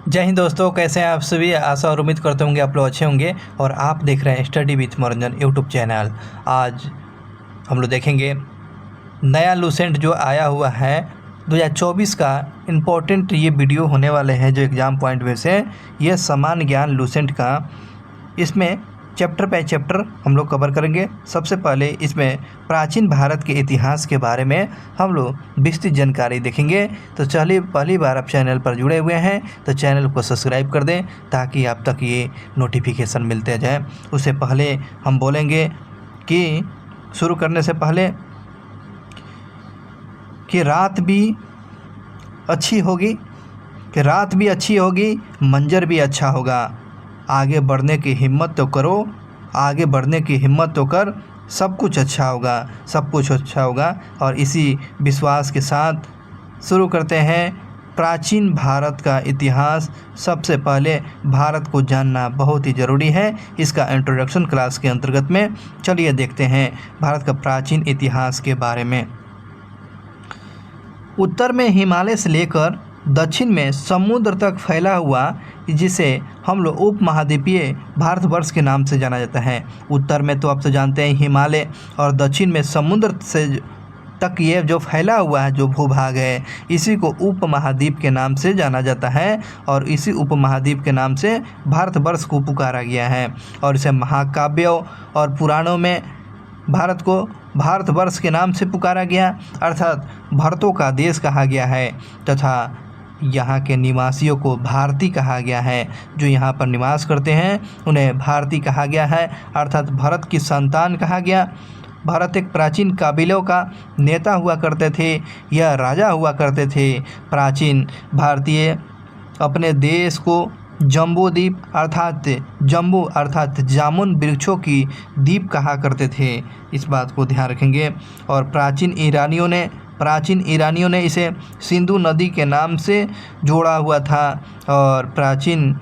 जय हिंद दोस्तों, कैसे हैं आप सभी। आशा और उम्मीद करते होंगे आप लोग अच्छे होंगे और आप देख रहे हैं स्टडी विथ मनोरंजन यूट्यूब चैनल। आज हम लोग देखेंगे नया लूसेंट जो आया हुआ है 2024 का इम्पोर्टेंट ये वीडियो होने वाले हैं जो एग्ज़ाम पॉइंट में से ये सामान्य ज्ञान लूसेंट का। इसमें चैप्टर बाय चैप्टर हम लोग कवर करेंगे। सबसे पहले इसमें प्राचीन भारत के इतिहास के बारे में हम लोग विस्तृत जानकारी देखेंगे। तो चलिए, पहली बार आप चैनल पर जुड़े हुए हैं तो चैनल को सब्सक्राइब कर दें ताकि आप तक ये नोटिफिकेशन मिलते जाए। उससे पहले हम बोलेंगे कि शुरू करने से पहले कि रात भी अच्छी होगी, मंजर भी अच्छा होगा। आगे बढ़ने की हिम्मत तो करो, आगे बढ़ने की हिम्मत तो कर, सब कुछ अच्छा होगा। और इसी विश्वास के साथ शुरू करते हैं प्राचीन भारत का इतिहास। सबसे पहले भारत को जानना बहुत ही ज़रूरी है। इसका इंट्रोडक्शन क्लास के अंतर्गत में चलिए देखते हैं भारत का प्राचीन इतिहास के बारे में। उत्तर में हिमालय से लेकर दक्षिण में समुद्र तक फैला हुआ, जिसे हम लोग उपमहाद्वीपीय भारतवर्ष के नाम से जाना जाता है। उत्तर में तो आप तो जानते हैं हिमालय और दक्षिण में समुद्र से तक ये जो फैला हुआ है जो भूभाग है, इसी को उपमहाद्वीप के नाम से जाना जाता है और इसी उपमहाद्वीप के नाम से भारतवर्ष को पुकारा गया है। और इसे महाकाव्यों और पुराणों में भारत को भारतवर्ष के नाम से पुकारा गया, अर्थात भरतों का देश कहा गया है। तथा यहाँ के निवासियों को भारतीय कहा गया है। जो यहाँ पर निवास करते हैं उन्हें भारतीय कहा गया है, अर्थात भरत की संतान कहा गया। भारत एक प्राचीन काबिलों का नेता हुआ करते थे या राजा हुआ करते थे। प्राचीन भारतीय अपने देश को जम्बू अर्थात जामुन वृक्षों की द्वीप कहा करते थे। इस बात को ध्यान रखेंगे। और प्राचीन ईरानियों ने इसे सिंधु नदी के नाम से जोड़ा हुआ था और प्राचीन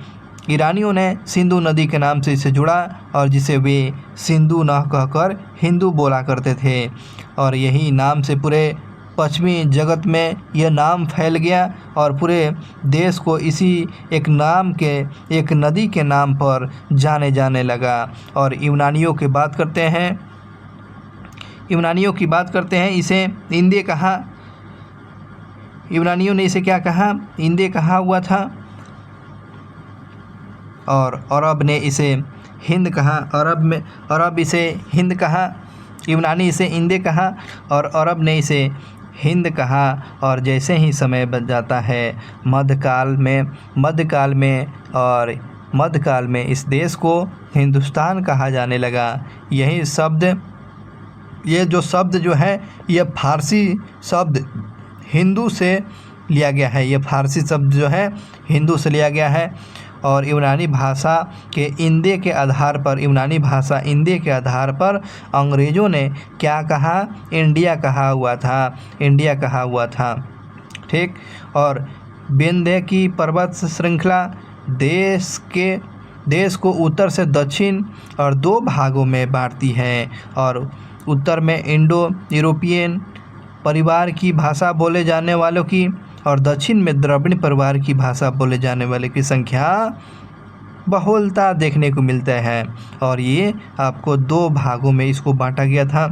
ईरानियों ने सिंधु नदी के नाम से इसे जुड़ा और जिसे वे सिंधु न कहकर हिंदू बोला करते थे। और यही नाम से पूरे पश्चिमी जगत में यह नाम फैल गया और पूरे देश को इसी एक नदी के नाम पर जाने लगा। और यूनानियों की बात करते हैं इसे इंदे कहा। यूनानियों ने इसे क्या कहा? इंदे कहा हुआ था। और अरब ने इसे हिंद कहा। अरब इसे हिंद कहा। यूनानी इसे इंदे कहा और अरब ने इसे हिंद कहा। और जैसे ही समय बदल जाता है मध्यकाल में इस देश को हिंदुस्तान कहा जाने लगा। ये जो शब्द जो है ये फारसी शब्द हिंदू से लिया गया है। ये फारसी शब्द जो है हिंदू से लिया गया है। और यूनानी भाषा इंदे के आधार पर अंग्रेज़ों ने क्या कहा? इंडिया कहा हुआ था। ठीक। और विंध्य की पर्वत श्रृंखला देश को उत्तर से दक्षिण और दो भागों में बांटती है। और उत्तर में इंडो यूरोपियन परिवार की भाषा बोले जाने वालों की और दक्षिण में द्रविड़ परिवार की भाषा बोले जाने वाले की संख्या बहुलता देखने को मिलता है। और ये आपको दो भागों में इसको बांटा गया था,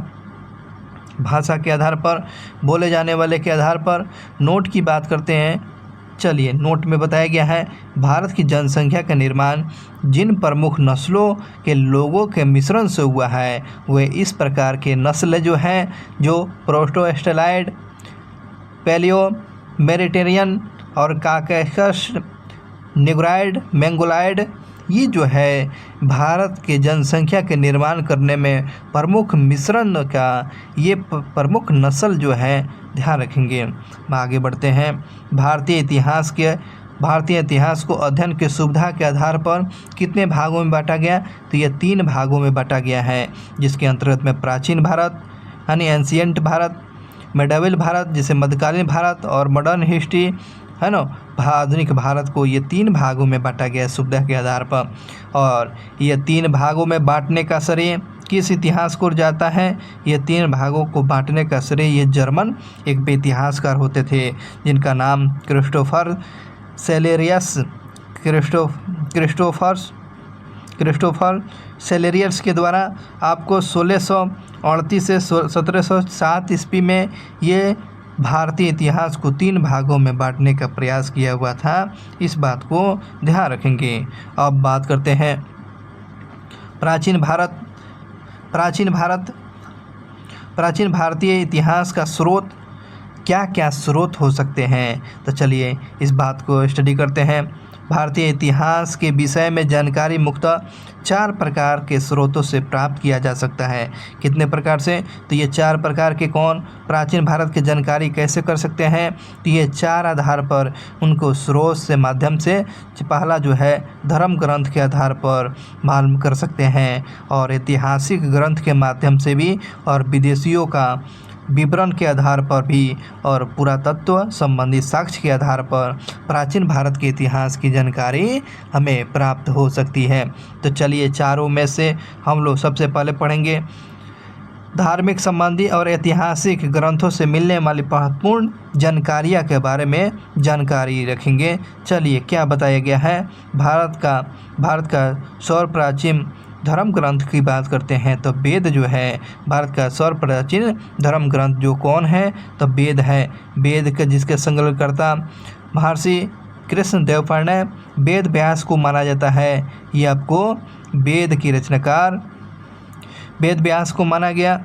भाषा के आधार पर, बोले जाने वाले के आधार पर। नोट की बात करते हैं। चलिए, नोट में बताया गया है भारत की जनसंख्या का निर्माण जिन प्रमुख नस्लों के लोगों के मिश्रण से हुआ है वे इस प्रकार के नस्ल जो हैं जो प्रोटोस्टेलाइड, पैलियो मेडिटेरियन और काकेशस, निग्राइड, मंगोलाइड, ये जो है भारत के जनसंख्या के निर्माण करने में प्रमुख मिश्रण का ये प्रमुख नस्ल जो है ध्यान रखेंगे। आगे बढ़ते हैं। भारतीय इतिहास को अध्ययन की सुविधा के आधार पर कितने भागों में बांटा गया? तो ये 3 भागों में बांटा गया है, जिसके अंतर्गत में प्राचीन भारत यानी एंशिएंट भारत, मेडावल भारत जिसे मध्यकालीन भारत और मॉडर्न हिस्ट्री है ना, आधुनिक भारत को ये 3 भागों में बांटा गया है सुविधा के आधार पर। और ये 3 भागों में बांटने का श्रेय किस इतिहास को जाता है? ये 3 भागों को बांटने का श्रेय ये जर्मन एक इतिहासकार होते थे जिनका नाम क्रिस्टोफर सेलेरियस क्रिस्टोफर सेलेरियस के द्वारा आपको 1638 से 1707 ईस्वी में ये भारतीय इतिहास को 3 भागों में बांटने का प्रयास किया हुआ था। इस बात को ध्यान रखेंगे। अब बात करते हैं प्राचीन भारतीय इतिहास का स्रोत, क्या क्या स्रोत हो सकते हैं। तो चलिए इस बात को स्टडी करते हैं। भारतीय इतिहास के विषय में जानकारी मुख्यतः 4 प्रकार के स्रोतों से प्राप्त किया जा सकता है। कितने प्रकार से? तो ये 4 प्रकार के कौन प्राचीन भारत की जानकारी कैसे कर सकते हैं? तो ये 4 आधार पर उनको स्रोत से माध्यम से, पहला जो है धर्म ग्रंथ के आधार पर मालूम कर सकते हैं, और ऐतिहासिक ग्रंथ के माध्यम से भी, और विदेशियों का विवरण के आधार पर भी, और पुरातत्व संबंधी साक्ष्य के आधार पर प्राचीन भारत के इतिहास की जानकारी हमें प्राप्त हो सकती है। तो चलिए चारों में से हम लोग सबसे पहले पढ़ेंगे धार्मिक संबंधी और ऐतिहासिक ग्रंथों से मिलने वाली महत्वपूर्ण जानकारियाँ के बारे में जानकारी रखेंगे। चलिए क्या बताया गया है। भारत का सर्वप्राचीन धर्म ग्रंथ की बात करते हैं तो वेद जो है भारत का सर्वप्राचीन धर्म ग्रंथ जो कौन है, तो वेद है। वेद का जिसके संकलनकर्ता महर्षि कृष्णदेव वर्मा वेद व्यास को माना जाता है। ये आपको वेद की रचनाकार वेद व्यास को माना गया।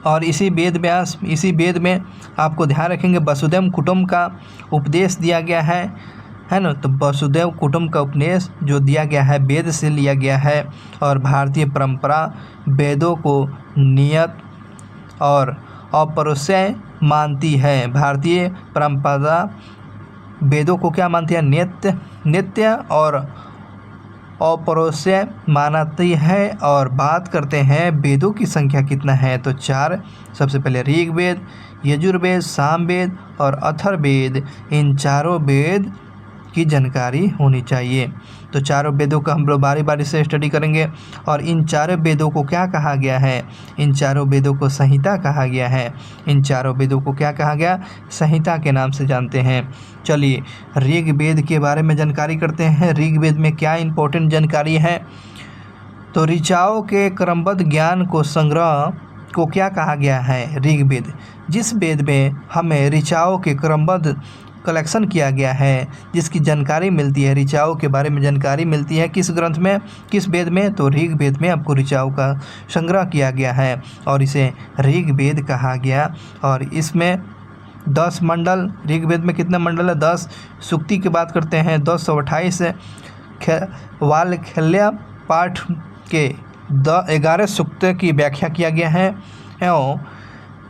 और इसी वेद में आपको ध्यान रखेंगे वसुधैव कुटुंब का उपदेश दिया गया है ना। तो वसुधैव कुटुंब का उपदेश जो दिया गया है वेद से लिया गया है। और भारतीय परंपरा वेदों को नियत और अपौरुषेय मानती है। भारतीय परंपरा वेदों को क्या मानती है? नित्य और अपौरुषेय मानती है। और बात करते हैं वेदों की संख्या कितना है, तो 4। सबसे पहले ऋग्वेद, यजुर्वेद, सामवेद और अथर्ववेद। इन चारों वेद की जानकारी होनी चाहिए। तो चारों वेदों का हम लोग बारी बारी से स्टडी करेंगे। और इन चारों वेदों को क्या कहा गया है? इन चारों वेदों को संहिता कहा गया है। इन चारों वेदों को क्या कहा गया? संहिता के नाम से जानते हैं। चलिए ऋग्वेद के बारे में जानकारी करते हैं। ऋग्वेद में क्या इंपॉर्टेंट जानकारी है? तो ऋचाओं के क्रमबद्ध ज्ञान को संग्रह को क्या कहा गया है? ऋग्वेद। जिस वेद में हमें ऋचाओं के क्रमबद्ध कलेक्शन किया गया है, जिसकी जानकारी मिलती है, ऋचाओं के बारे में जानकारी मिलती है, किस ग्रंथ में, किस वेद में? तो ऋग्वेद में आपको ऋचाओं का संग्रह किया गया है और इसे ऋग्वेद कहा गया। और इसमें 10 मंडल, ऋग्वेद में कितने मंडल है? 10। सूक्ति की बात करते हैं 228 वाल्खल्य पाठ के 11 सूक्त की व्याख्या किया गया है एवं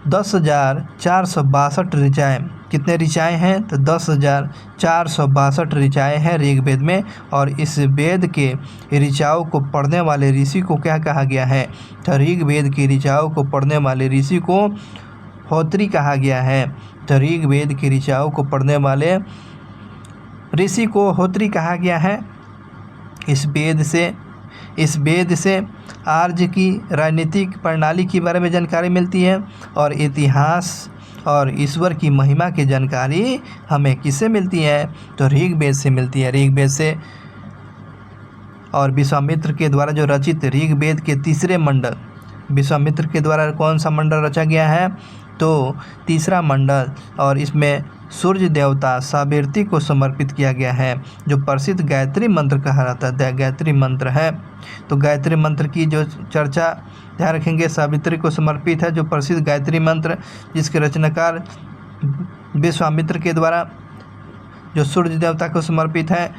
10,462 ऋचाएँ। कितने ऋचाएँ हैं? तो 10,462 ऋचाएँ हैं ऋग्वेद में। और इस वेद के ऋचाओं को पढ़ने वाले ऋषि को क्या कहा गया है? तो ऋग्वेद की ऋचाओं को पढ़ने वाले ऋषि को होत्री कहा गया है। तो ऋग्वेद की ऋचाओं को पढ़ने वाले ऋषि को होत्री कहा गया है। इस वेद से आर्य की राजनीतिक प्रणाली के बारे में जानकारी मिलती है। और इतिहास और ईश्वर की महिमा की जानकारी हमें किससे मिलती है? तो ऋग्वेद से मिलती है। ऋग्वेद से। और विश्वामित्र के द्वारा जो रचित ऋग्वेद के 3रे मंडल, विश्वामित्र के द्वारा कौन सा मंडल रचा गया है? तो 3रा मंडल। और इसमें सूर्य देवता सावित्री को समर्पित किया गया है, जो प्रसिद्ध गायत्री मंत्र कहा जाता है, गायत्री मंत्र है। तो गायत्री मंत्र की जो चर्चा ध्यान रखेंगे, सावित्री को समर्पित है जो प्रसिद्ध गायत्री मंत्र, जिसके रचनाकार विश्वामित्र के द्वारा जो सूर्य देवता को समर्पित है।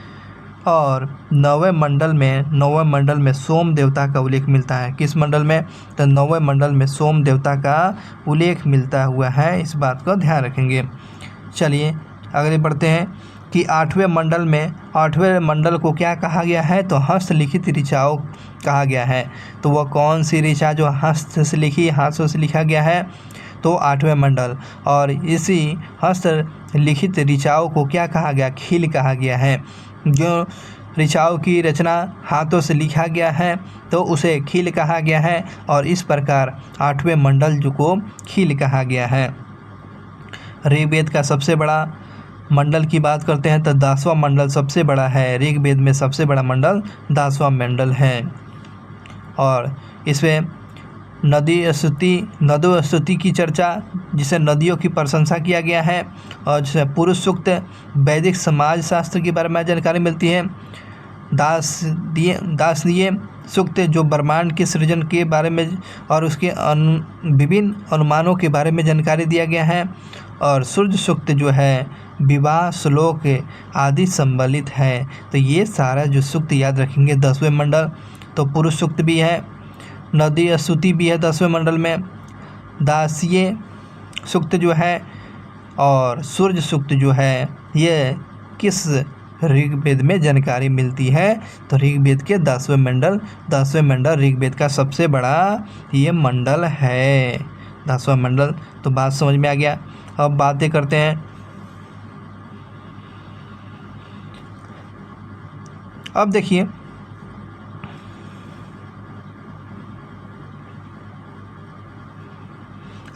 और 9वें मंडल में सोम देवता का उल्लेख मिलता है। किस मंडल में? तो 9वें मंडल में सोम देवता का उल्लेख मिलता हुआ है। इस बात को ध्यान रखेंगे। चलिए आगे बढ़ते हैं कि 8वें मंडल को क्या कहा गया है? तो हस्तलिखित ऋचाओं कहा गया है। तो वह कौन सी ऋचा जो हाथों से लिखा गया है? तो 8वें मंडल। और इसी हस्तलिखित ऋचाओं को क्या कहा गया? खील कहा गया है। जो ऋचाओं की रचना हाथों से लिखा गया है तो उसे खील कहा गया है। और इस प्रकार 8वें मंडल जो को खील कहा गया है। ऋग्वेद का सबसे बड़ा मंडल की बात करते हैं तो 10वां मंडल सबसे बड़ा है। ऋग्वेद में सबसे बड़ा मंडल 10वां मंडल है। और इसमें नदों स्तुति की चर्चा, जिसे नदियों की प्रशंसा किया गया है। और जिसे पुरुष सूक्त वैदिक समाज शास्त्र के बारे में जानकारी मिलती है। दासनीय सूक्त जो ब्रह्मांड के सृजन के बारे में और उसके विभिन्न अनुमानों के बारे में जानकारी दिया गया है। और सूर्य सूक्त जो है विवाह श्लोक आदि सम्मिलित है। तो ये सारा जो सूक्त याद रखेंगे 10वें मंडल। तो पुरुष सूक्त भी है, नदी स्तुति भी है 10वें मंडल में, दासीय सूक्त जो है और सूर्य सूक्त जो है, ये किस ऋग्वेद में जानकारी मिलती है। तो ऋग्वेद के 10वें मंडल ऋग्वेद का सबसे बड़ा ये मंडल है, 10वां मंडल। तो बात समझ में आ गया। अब बातें करते हैं। अब देखिए,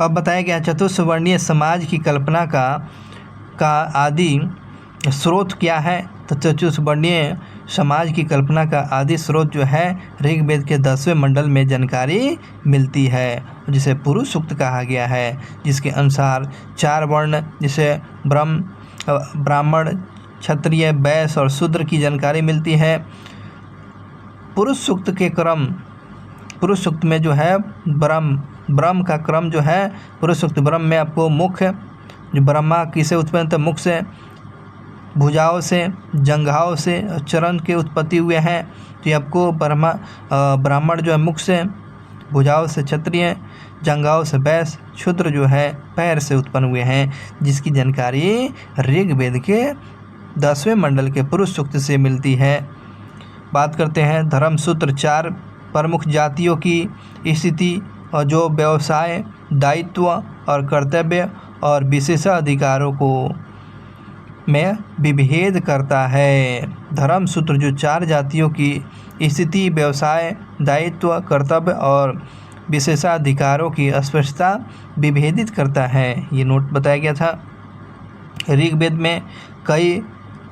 अब बताया गया चतुर्वर्णीय समाज की कल्पना का आदि स्रोत क्या है। तो चतुर्वर्णीय समाज की कल्पना का आदि स्रोत जो है ऋग्वेद के 10वें मंडल में जानकारी मिलती है, जिसे पुरुष सूक्त कहा गया है। जिसके अनुसार 4 वर्ण जैसे ब्राह्मण, क्षत्रिय, वैश्य और शूद्र की जानकारी मिलती है। पुरुष सूक्त में जो है ब्रह्म का क्रम जो है, पुरुष सूक्त ब्रह्म में आपको मुख्य जो ब्रह्मा किसे उत्पन्न, तो मुख से, भुजाओं से, जंघाओं से, चरण के उत्पत्ति हुए हैं। तो ये आपको ब्राह्मण जो है मुख से, भुजाओं से क्षत्रिय, जंघाओं से वैश्य, शूद्र जो है पैर से उत्पन्न हुए हैं। जिसकी जानकारी ऋग्वेद के 10वें मंडल के पुरुष सूक्त से मिलती है। बात करते हैं धर्म सूत्र 4 प्रमुख जातियों की स्थिति और जो व्यवसाय, दायित्व और कर्तव्य और विशेषाधिकारों को में विभेद करता है। धर्म सूत्र जो 4 जातियों की स्थिति, व्यवसाय, दायित्व, कर्तव्य और विशेषाधिकारों की स्पष्टता विभेदित करता है। ये नोट बताया गया था। ऋग्वेद में कई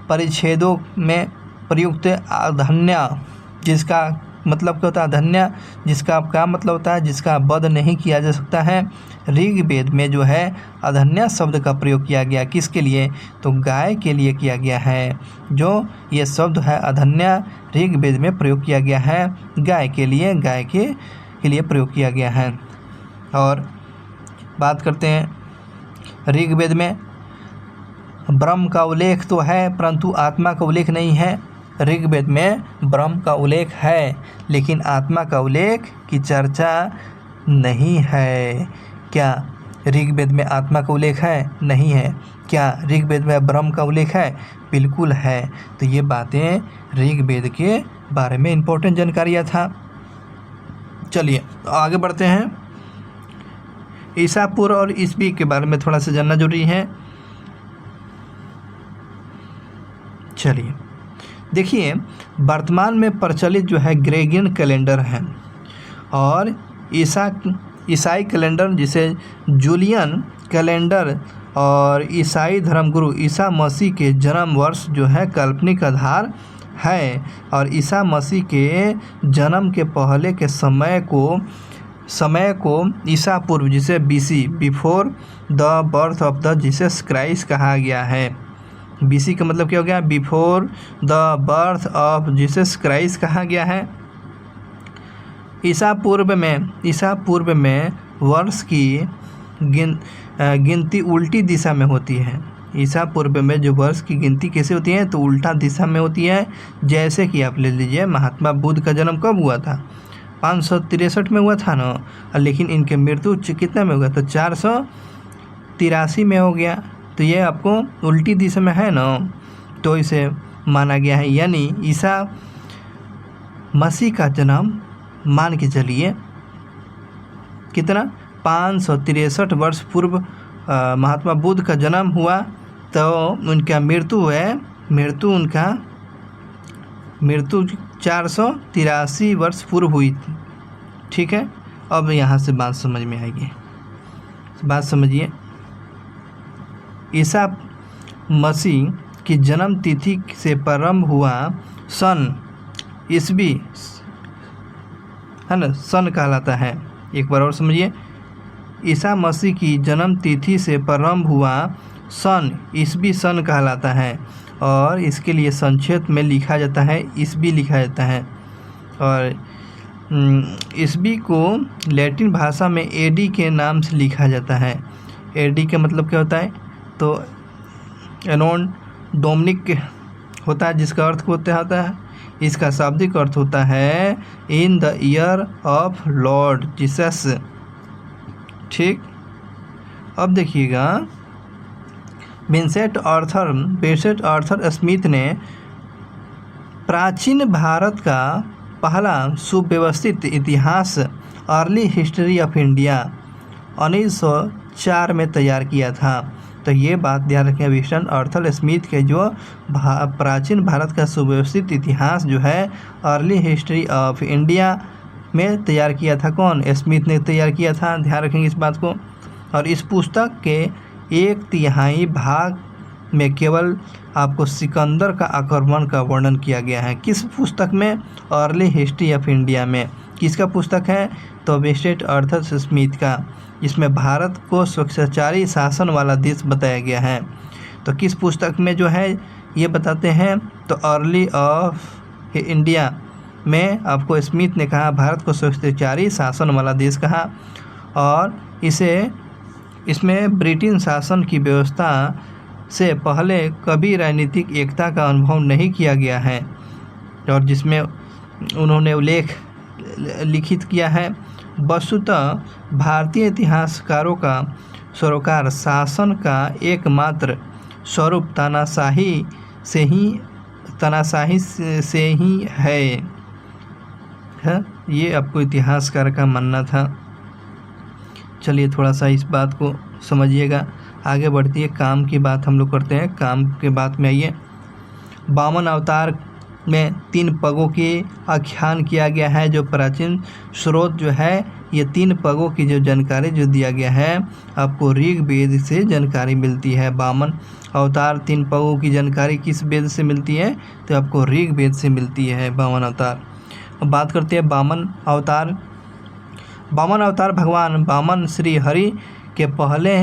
परिच्छेदों में प्रयुक्त अधन्या, जिसका मतलब क्या होता है अधन्या, जिसका क्या मतलब होता है जिसका वध नहीं किया जा सकता है। ऋग्वेद में जो है अधन्या शब्द का प्रयोग किया गया, किसके लिए, तो गाय के लिए किया गया है। जो ये शब्द है अधन्या ऋग्वेद में प्रयोग किया गया है गाय के लिए प्रयोग किया गया है। और बात करते हैं ऋग्वेद में ब्रह्म का उल्लेख तो है परंतु आत्मा का उल्लेख नहीं है। ऋग्वेद में ब्रह्म का उल्लेख है लेकिन आत्मा का उल्लेख की चर्चा नहीं है। क्या ऋग्वेद में आत्मा का उल्लेख है? नहीं है। क्या ऋग्वेद में ब्रह्म का उल्लेख है? बिल्कुल है। तो ये बातें ऋग्वेद के बारे में इम्पोर्टेंट जानकारियाँ था। चलिए आगे बढ़ते हैं। ईसा पूर्व और ईस्वी के बारे में थोड़ा सा जानना जरूरी है। चलिए देखिए, वर्तमान में प्रचलित जो है ग्रेगोरियन कैलेंडर है और ईसाई कैलेंडर जिसे जूलियन कैलेंडर और ईसाई धर्मगुरु ईसा मसीह के जन्म वर्ष जो है काल्पनिक आधार है। और ईसा मसीह के जन्म के पहले के समय को ईसा पूर्व जिसे BC before the birth of the Jesus Christ कहा गया है। BC का मतलब क्या हो गया? Before the birth of Jesus Christ कहा गया है। ईसा पूर्व में वर्ष की गिनती उल्टी दिशा में होती है। ईसा पूर्व में जो वर्ष की गिनती कैसे होती है? तो उल्टा दिशा में होती है। जैसे कि आप ले लीजिए महात्मा बुद्ध का जन्म कब हुआ था? 563 में हुआ था ना, लेकिन इनके मृत्यु कितना में हुआ? तो 483 में हो गया। तो ये आपको उल्टी दिशा में है ना, तो इसे माना गया है। यानी ईसा मसीह का जन्म मान के चलिए कितना 563 वर्ष पूर्व महात्मा बुद्ध का जन्म हुआ, तो उनका मृत्यु 483 वर्ष पूर्व हुई। ठीक है, अब यहाँ से बात समझ में आएगी। बात समझिए, ईसा मसीह की जन्म तिथि से प्रारंभ हुआ सन ईस्वी है ना, सन कहलाता है। एक बार और समझिए, ईसा मसीह की जन्म तिथि से प्रारंभ हुआ सन ईस्वी सन कहलाता है, और इसके लिए संक्षेप में लिखा जाता है ईस्वी लिखा जाता है। और ईस्वी को लैटिन भाषा में एडी के नाम से लिखा जाता है। एडी का मतलब क्या होता है, तो एनोन डोमिनिक होता है, जिसका अर्थ होता है, इसका शाब्दिक अर्थ होता है in the year of Lord Jesus. ठीक, अब देखिएगा, विंसेंट आर्थर स्मिथ ने प्राचीन भारत का पहला सुव्यवस्थित इतिहास अर्ली हिस्ट्री ऑफ इंडिया 1904 में तैयार किया था। तो ये बात ध्यान रखें, विंसेंट आर्थर स्मिथ के जो प्राचीन भारत का सुव्यवस्थित इतिहास जो है अर्ली हिस्ट्री ऑफ इंडिया में तैयार किया था। कौन? स्मिथ ने तैयार किया था, ध्यान रखेंगे इस बात को। और इस पुस्तक के 1/3 भाग में केवल आपको सिकंदर का आक्रमण का वर्णन किया गया है। किस पुस्तक में? अर्ली हिस्ट्री ऑफ इंडिया में। किसका पुस्तक है? तो विंसेंट आर्थर स्मिथ का। इसमें भारत को स्वेच्छाचारी शासन वाला देश बताया गया है। तो किस पुस्तक में जो है ये बताते हैं? तो अर्ली ऑफ इंडिया में आपको स्मिथ ने कहा भारत को स्वेच्छाचारी शासन वाला देश कहा, और इसमें ब्रिटिश शासन की व्यवस्था से पहले कभी राजनीतिक एकता का अनुभव नहीं किया गया है, और जिसमें उन्होंने उल्लेख लिखित किया है, वस्तुतः भारतीय इतिहासकारों का सरोकार शासन का एकमात्र स्वरूप तानाशाही से ही है। ये आपको इतिहासकार का मानना था। चलिए थोड़ा सा इस बात को समझिएगा, आगे बढ़ती है। काम की बात हम लोग करते हैं। काम के बात में आइए, वामन अवतार में 3 पगों की आख्यान किया गया है। जो प्राचीन स्रोत जो है, ये 3 पगों की जो जानकारी जो दिया गया है आपको ऋग्वेद से जानकारी मिलती है। वामन अवतार 3 पगों की जानकारी किस वेद से मिलती है? तो आपको ऋग्वेद से मिलती है वामन अवतार। अब बात करते हैं वामन अवतार। वामन अवतार भगवान वामन श्री हरि के पहले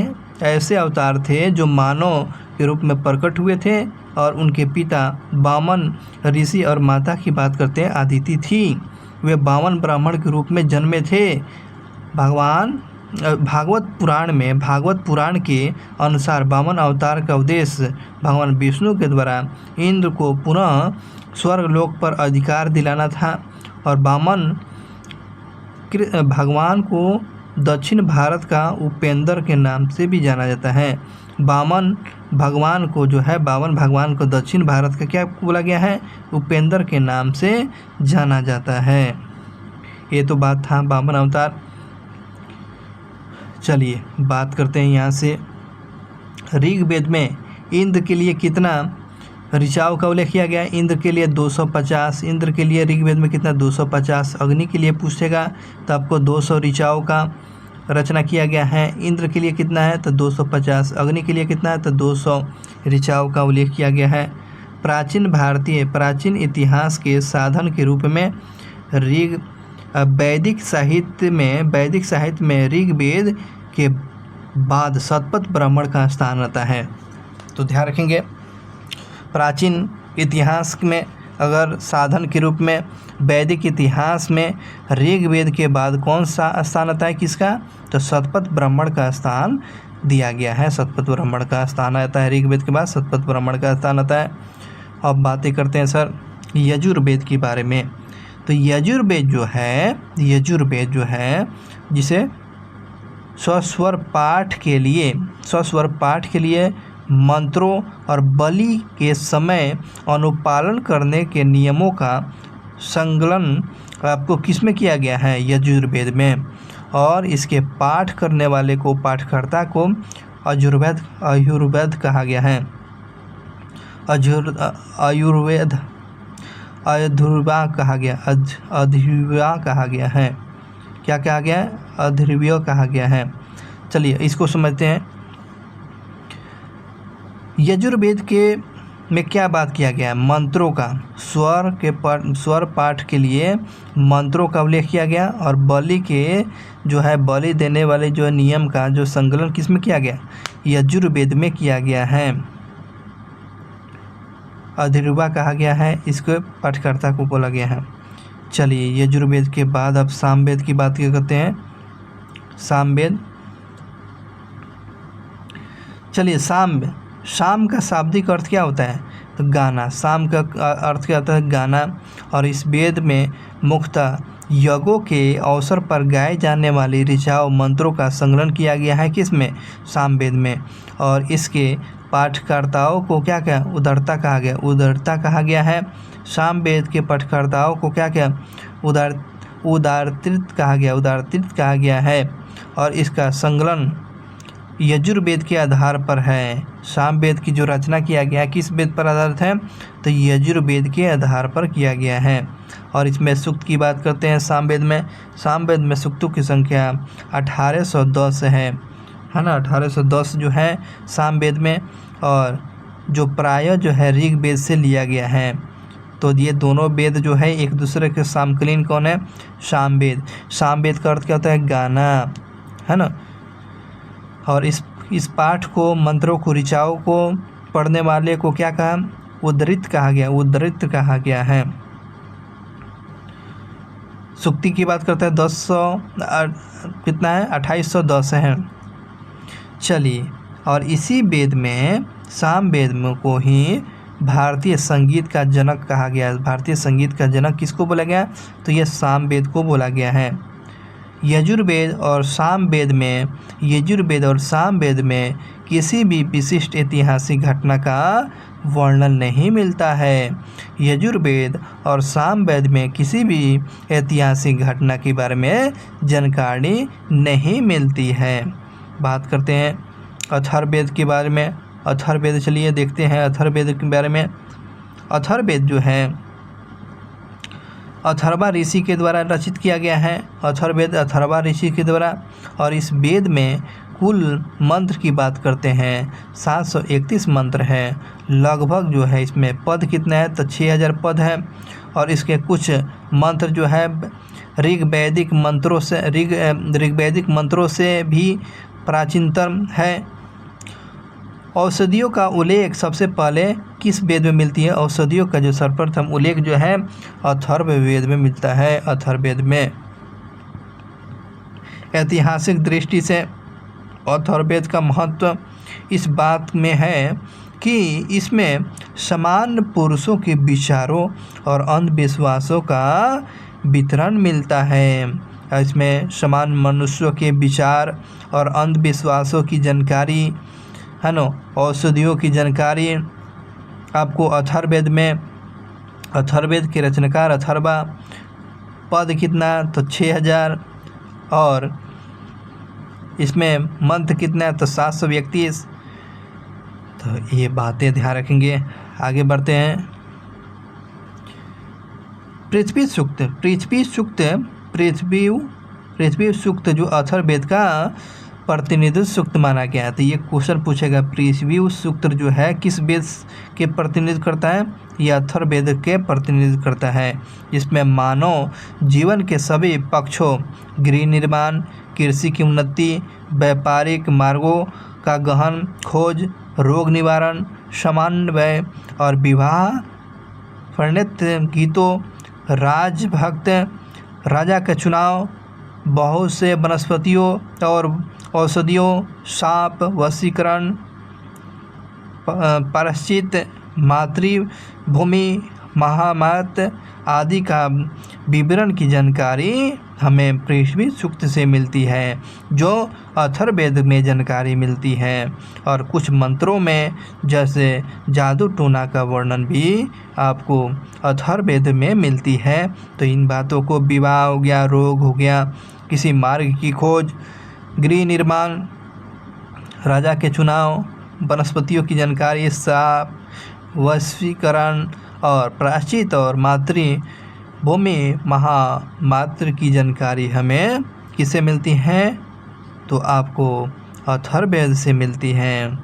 ऐसे अवतार थे जो मानव के रूप में प्रकट हुए थे, और उनके पिता वामन ऋषि और माता की बात करते हैं आदिति थी। वे वामन ब्राह्मण के रूप में जन्मे थे। भागवत पुराण के अनुसार वामन अवतार का उद्देश्य भगवान विष्णु के द्वारा इंद्र को पुनः स्वर्गलोक पर अधिकार दिलाना था, और वामन भगवान को दक्षिण भारत का उपेंद्र के नाम से भी जाना जाता है। वामन भगवान को दक्षिण भारत का क्या बोला गया है? उपेंद्र के नाम से जाना जाता है। ये तो बात था वामन अवतार। चलिए बात करते हैं यहाँ से, ऋग्वेद में इंद्र के लिए कितना ऋचाओं का उल्लेख किया गया है? इंद्र के लिए 250। इंद्र के लिए ऋग्वेद में कितना? 250। अग्नि के लिए पूछेगा तो आपको 200 ऋचाओं का रचना किया गया है। इंद्र के लिए कितना है? तो 250। अग्नि के लिए कितना है? तो 200 ऋचाओं का उल्लेख किया गया है। प्राचीन इतिहास के साधन के रूप में वैदिक साहित्य में ऋग्वेद के बाद शतपथ ब्राह्मण का स्थान आता है। तो ध्यान रखेंगे, प्राचीन इतिहास में अगर साधन के रूप में वैदिक इतिहास में ऋग्वेद के बाद कौन सा स्थान आता है? किसका? तो शतपथ ब्राह्मण का स्थान दिया गया है। शतपथ ब्राह्मण का स्थान आता है, ऋग्वेद के बाद शतपथ ब्राह्मण का स्थान आता है। अब बातें करते हैं सर यजुर्वेद के बारे में। तो यजुर्वेद जो है जिसे स्वस्वर पाठ के लिए मंत्रों और बलि के समय अनुपालन करने के नियमों का संकलन आपको किस में किया गया है? यजुर्वेद में। और इसके पाठ करने वाले को, पाठकर्ता को आयुर्वेद कहा गया है। अध्वर्या कहा गया है। क्या कहा गया है? अध्वर्य कहा गया है। चलिए इसको समझते हैं। यजुर्वेद के में क्या बात किया गया है? मंत्रों का, स्वर पाठ के लिए मंत्रों का उल्लेख किया गया, और बलि के जो है बलि देने वाले जो नियम का जो संकलन किस में किया गया? यजुर्वेद में किया गया है। अधिरूपा कहा गया है, इसको पाठकर्ता को बोला गया है। चलिए यजुर्वेद के बाद अब सामवेद की बात करते हैं। सामवेद, चलिए शाम का शाब्दिक अर्थ क्या होता है? तो गाना। शाम का अर्थ क्या होता है? गाना। और इस वेद में मुख्यतः यज्ञों के अवसर पर गाए जाने वाली ऋचाओं मंत्रों का संकलन किया गया है। किसमें? सामवेद में। और इसके पाठकर्ताओं को क्या क्या उदारता कहा गया? उदारता कहा गया है। सामवेद के पाठकर्ताओं को क्या क्या उदारतीर्थ कहा गया? उदारतीर्थ कहा गया है। और इसका संकलन यजुर्वेद के आधार पर है। सामवेद की जो रचना किया गया है किस वेद पर आधारित है? तो यजुर्वेद के आधार पर किया गया है। और इसमें सूक्त की बात करते हैं। सामवेद में सूक्तों की संख्या 1810 है ना? 1810 जो है सामवेद में, और जो प्रायः जो है ऋग्वेद से लिया गया है। तो ये दोनों वेद जो है एक दूसरे के समकालीन कौन है? सामवेद का अर्थ क्या होता है? गाना, है ना? और इस पाठ को, मंत्रों को, ऋचाओं को पढ़ने वाले को क्या कहा? उद्धृत कहा गया। उद्धृत कहा गया है। सूक्ति की बात करते हैं। 2810 है। चलिए, और इसी वेद में, सामवेद में को ही भारतीय संगीत का जनक कहा गया है। भारतीय संगीत का जनक किसको बोला गया? तो यह सामवेद को बोला गया है। यजुर्वेद और सामवेद में किसी भी विशिष्ट ऐतिहासिक घटना का वर्णन नहीं मिलता है। यजुर्वेद और सामवेद में किसी भी ऐतिहासिक घटना के बारे में जानकारी नहीं मिलती है। बात करते हैं अथर्ववेद के बारे में। अथर्ववेद, चलिए देखते हैं अथर्ववेद के बारे में। अथर्ववेद जो है अथर्वा ऋषि के द्वारा रचित किया गया है। अथर्ववेद अथर्वा ऋषि के द्वारा। और इस वेद में कुल मंत्र की बात करते हैं 731 मंत्र हैं। लगभग जो है इसमें पद कितना है? तो 6000 पद है। और इसके कुछ मंत्र जो है ऋग्वैदिक मंत्रों से भी प्राचीनतम है। औषधियों का उल्लेख सबसे पहले किस वेद में मिलती है? औषधियों का जो सर्वप्रथम उल्लेख जो है अथर्ववेद में मिलता है। अथर्ववेद में ऐतिहासिक दृष्टि से अथर्ववेद का महत्व इस बात में है कि इसमें समान पुरुषों के विचारों और अंधविश्वासों का वितरण मिलता है। इसमें समान मनुष्यों के विचार और अंधविश्वासों की जानकारी, है ना? औषधियों की जानकारी आपको अथर्ववेद के रचनाकार अथर्वा। पद कितना? तो 6000। और इसमें मंत्र कितना? तो 731। तो ये बातें ध्यान रखेंगे। आगे बढ़ते हैं। पृथ्वी सूक्त जो अथर्ववेद का प्रतिनिधित्व सूक्त माना गया है। तो ये क्वेश्चन पूछेगा, पृथ्वी सूक्त जो है किस वेद के प्रतिनिधित्व करता है? यह अथर्ववेद के प्रतिनिधित्व करता है। जिसमें मानव जीवन के सभी पक्षों, गृह निर्माण, कृषि की उन्नति, व्यापारिक मार्गों का गहन खोज, रोग निवारण, समन्वय और विवाह, प्रणीत गीतों, राजभक्त, राजा का चुनाव, बहुत से वनस्पतियों और औषधियों, सांप, वशीकरण, प्रायश्चित, मातृभूमि, महामात आदि का विवरण की जानकारी हमें पृथ्वी सूक्त से मिलती है, जो अथर्ववेद में जानकारी मिलती है। और कुछ मंत्रों में जैसे जादू टोना का वर्णन भी आपको अथर्ववेद में मिलती है। तो इन बातों को, विवाह हो गया, रोग हो गया, किसी मार्ग की खोज, गृह निर्माण, राजा के चुनाव, वनस्पतियों की जानकारी, साप, वशीकरण और प्रायश्चित और मातृभूमि महामात्र की जानकारी हमें किससे मिलती है? तो आपको अथर्ववेद से मिलती है।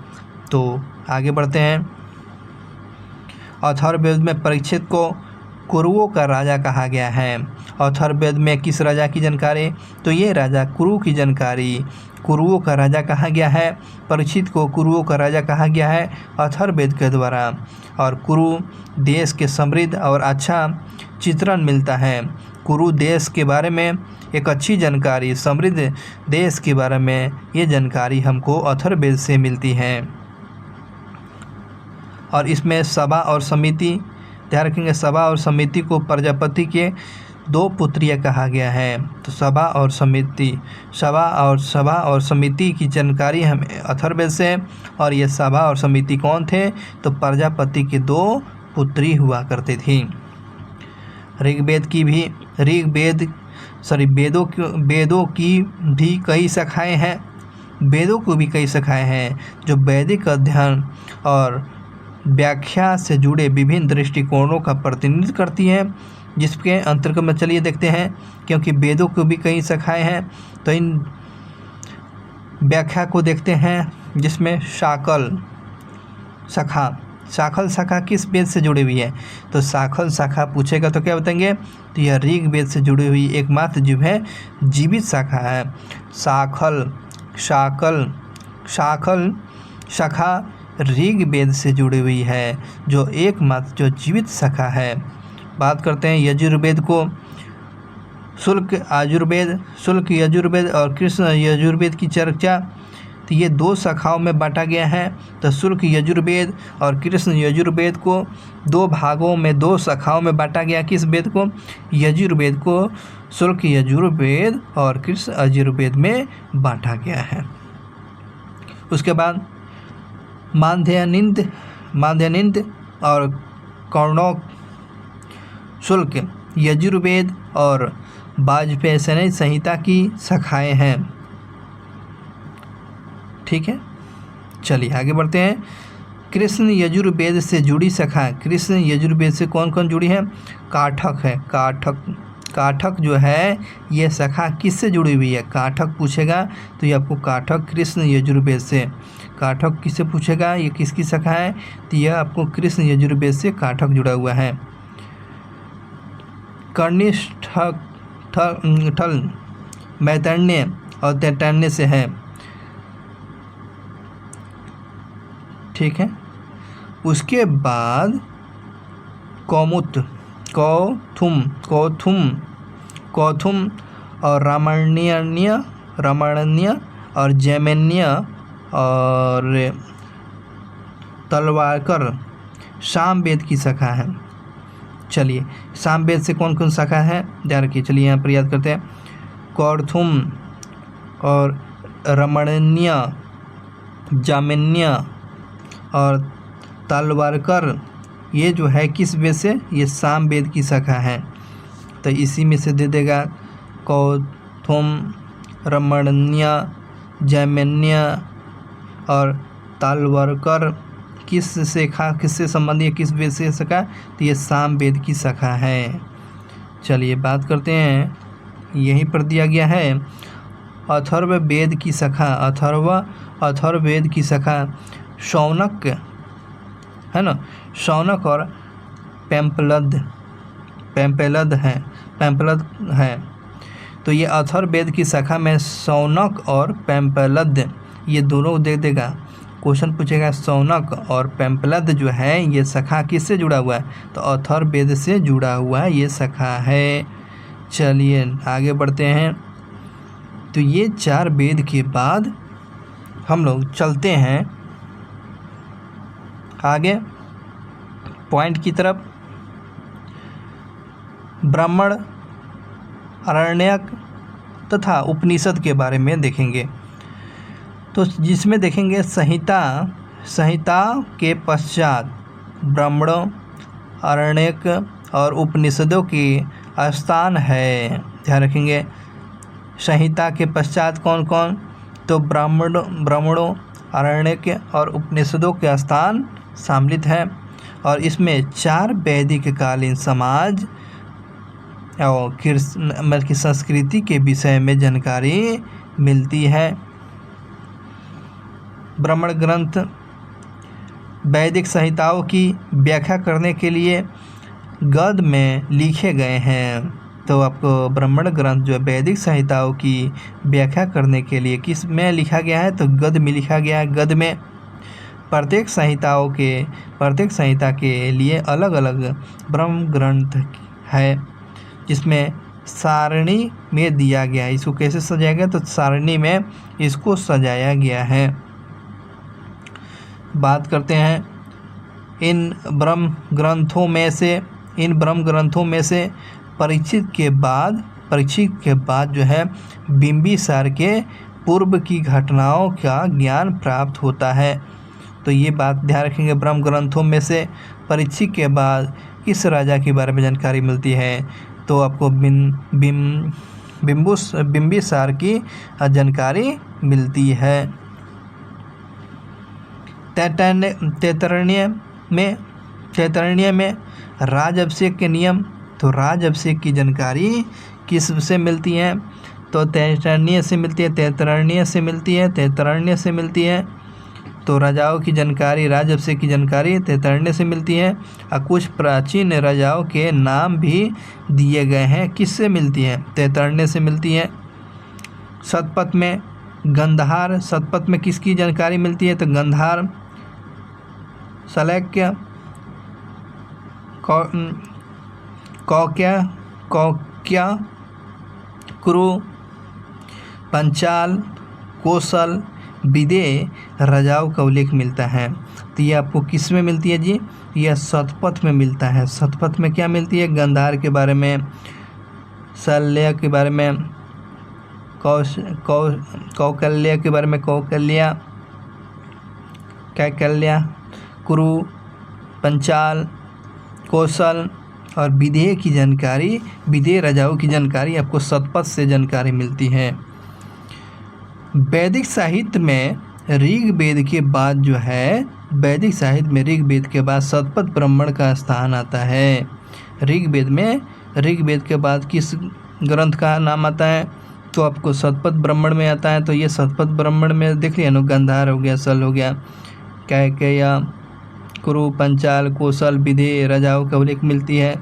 तो आगे बढ़ते हैं। अथर्ववेद में परीक्षित को कुरुओं का राजा कहा गया है। अथर्ववेद में किस राजा की जानकारी? तो ये राजा कुरु की जानकारी, कुरुओं का राजा कहा गया है। परीक्षित को कुरुओं का राजा कहा गया है अथर्ववेद के द्वारा। और कुरु देश के समृद्ध और अच्छा चित्रण मिलता है। कुरु देश के बारे में एक अच्छी जानकारी, समृद्ध देश के बारे में ये जानकारी हमको अथर्ववेद से मिलती है। और इसमें सभा और समिति, ध्यान रखेंगे, सभा और समिति को प्रजापति के 2 पुत्रियाँ कहा गया है। तो सभा और समिति की जानकारी हमें अथर्ववेद से। और ये सभा और समिति कौन थे? तो प्रजापति की 2 पुत्री हुआ करती थी। वेदों की भी कई शाखाएँ हैं। वेदों को भी कई शाखाएँ हैं जो वैदिक अध्ययन और व्याख्या से जुड़े विभिन्न दृष्टिकोणों का प्रतिनिधित्व करती हैं, जिसके अंतर्गत में चलिए देखते हैं। क्योंकि वेदों को भी कई शाखाएँ हैं तो इन व्याख्या को देखते हैं, जिसमें शाखल शाखा किस वेद से जुड़ी हुई है? तो शाखल शाखा पूछेगा तो क्या बताएंगे? तो यह ऋग्वेद से जुड़ी हुई एकमात्र जीव है, जीवित शाखा है। शाखल शाखा ऋग्वेद से जुड़ी हुई है, जो एकमात्र जो जीवित शाखा है। बात करते हैं यजुर्वेद को। शुक्ल यजुर्वेद और कृष्ण यजुर्वेद की चर्चा। तो ये 2 शाखाओं में बांटा गया है। तो शुक्ल यजुर्वेद और कृष्ण यजुर्वेद को 2 भागों में, 2 शाखाओं में बांटा गया। किस वेद को? यजुर्वेद को शुक्ल यजुर्वेद और कृष्ण यजुर्वेद में बांटा गया है। उसके बाद माध्यान्हिक और कौणोक शुक्ल यजुर्वेद और वाजपेयी संहिता की शाखाएँ हैं। ठीक है, चलिए आगे बढ़ते हैं। कृष्ण यजुर्वेद से जुड़ी शाखा, कृष्ण यजुर्वेद से कौन कौन जुड़ी है? काठक है। काठक जो है ये शाखा किससे जुड़ी हुई है? काठक पूछेगा तो ये आपको काठक कृष्ण यजुर्वेद से। काठक किससे पूछेगा? ये किसकी शाखा है? तो यह आपको कृष्ण यजुर्वेद से काठक जुड़ा हुआ है। कर्णिष्ठल मैतरण्य और तैतरण्य से है। ठीक है, उसके बाद कौथुम और रामायण्य और जैमिन्य और तलवारकर सामवेद की शाखा है। चलिए सामवेद से कौन कौन शाखा है ध्यान रखिए। चलिए यहाँ पर याद करते हैं। कौथुम और रामायण्य, जामिन्य और तलवारकर, ये जो है किस वेद से? ये सामवेद की शाखा है। तो इसी में से दे देगा कौथुम, रामायण्य, जैमिन्य और तलवारकर किससे संबंधी है? किस वेद से शाखा? तो ये सामवेद की शाखा है। चलिए बात करते हैं, यहीं पर दिया गया है अथर्ववेद की शाखा। अथर्ववेद की शाखा शौनक है ना, शौनक और पैम्पलद है। तो ये अथर्ववेद की शाखा में शौनक और पैम्पलद ये दोनों दे देगा। क्वेश्चन पूछेगा शौनक और पैम्पलद जो है ये शाखा किससे जुड़ा हुआ है? तो अथर्ववेद से जुड़ा हुआ ये शाखा है। चलिए आगे बढ़ते हैं। तो ये 4 वेद के बाद हम लोग चलते हैं आगे पॉइंट की तरफ। ब्राह्मण, आरण्यक तथा उपनिषद के बारे में देखेंगे। तो जिसमें देखेंगे संहिता के पश्चात ब्राह्मणों, आरण्यक और उपनिषदों की स्थान है। ध्यान रखेंगे संहिता के पश्चात कौन कौन? तो ब्राह्मणों, आरण्यक और उपनिषदों के स्थान सम्मिलित है। और इसमें 4 वैदिक कालीन समाज और की संस्कृति के विषय में जानकारी मिलती है। ब्राह्मण ग्रंथ वैदिक संहिताओं की व्याख्या करने के लिए गद्य में लिखे गए हैं। तो आपको ब्राह्मण ग्रंथ जो है वैदिक संहिताओं की व्याख्या करने के लिए किस में लिखा गया है, तो गद्य में लिखा गया है। गद्य में प्रत्येक संहिता के लिए अलग अलग ब्रह्म ग्रंथ है, जिसमें सारणी में दिया गया है। इसको कैसे सजाया गया, तो सारणी में इसको सजाया गया है। बात करते हैं इन ब्रह्म ग्रंथों में से परीक्षित के बाद जो है बिंबिसार के पूर्व की घटनाओं का ज्ञान प्राप्त होता है। तो ये बात ध्यान रखेंगे, ब्रह्म ग्रंथों में से परीक्षित के बाद किस राजा के बारे में जानकारी मिलती है, तो आपको बिंबिसार की जानकारी मिलती है। तैत्तरीय में राजअभिषेक के नियम, तो राजअभिषेक की जानकारी किस से मिलती है, तो तैत्तरीय से मिलती है। तो राजाओं की जानकारी, राजअभिषेक की जानकारी तैत्तरीय से मिलती है। और कुछ प्राचीन राजाओं के नाम भी दिए गए हैं, किससे मिलती है, तैत्तरीय से मिलती है। शतपथ में किसकी जानकारी मिलती है, तो गंधार, शल्य, कौक्या, कुरु, पंचाल, कौशल, विदेह राजाओं का उल्लेख मिलता है। तो ये आपको किस में मिलती है जी, यह शतपथ में मिलता है। शतपथ में क्या मिलती है, गंधार के बारे में, शल्य के बारे में, कौकल्या के बारे में, कैकल्या, कुरु, पंचाल, कौशल और विदेह राजाओं की जानकारी आपको शतपथ से जानकारी मिलती है। वैदिक साहित्य में ऋग्वेद के बाद शतपथ ब्राह्मण का स्थान आता है। ऋग्वेद के बाद किस ग्रंथ का नाम आता है, तो आपको शतपथ ब्राह्मण में आता है। तो ये शतपथ ब्राह्मण में देख लिया ना, गंधार हो गया, सल हो गया, कैकेय, कुरु, पंचाल, कौशल, विदेह राजाओं का उल्लेख मिलती है।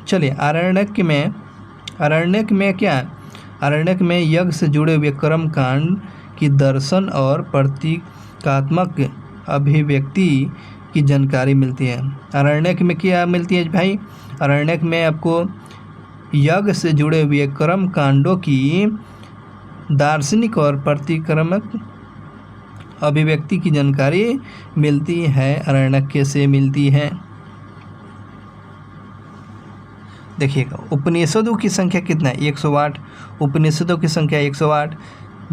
चलिए आरण्यक में यज्ञ से जुड़े हुए कर्म कांड की दर्शन और प्रतीकात्मक अभिव्यक्ति की जानकारी मिलती है। आरण्यक में क्या मिलती है भाई, आरण्यक में आपको यज्ञ से जुड़े हुए कर्म कांडों की दार्शनिक और प्रतीकात्मक अभिव्यक्ति की जानकारी मिलती है, आरण्यक से मिलती है। देखिएगा उपनिषदों की संख्या कितना है, 108। उपनिषदों की संख्या 108,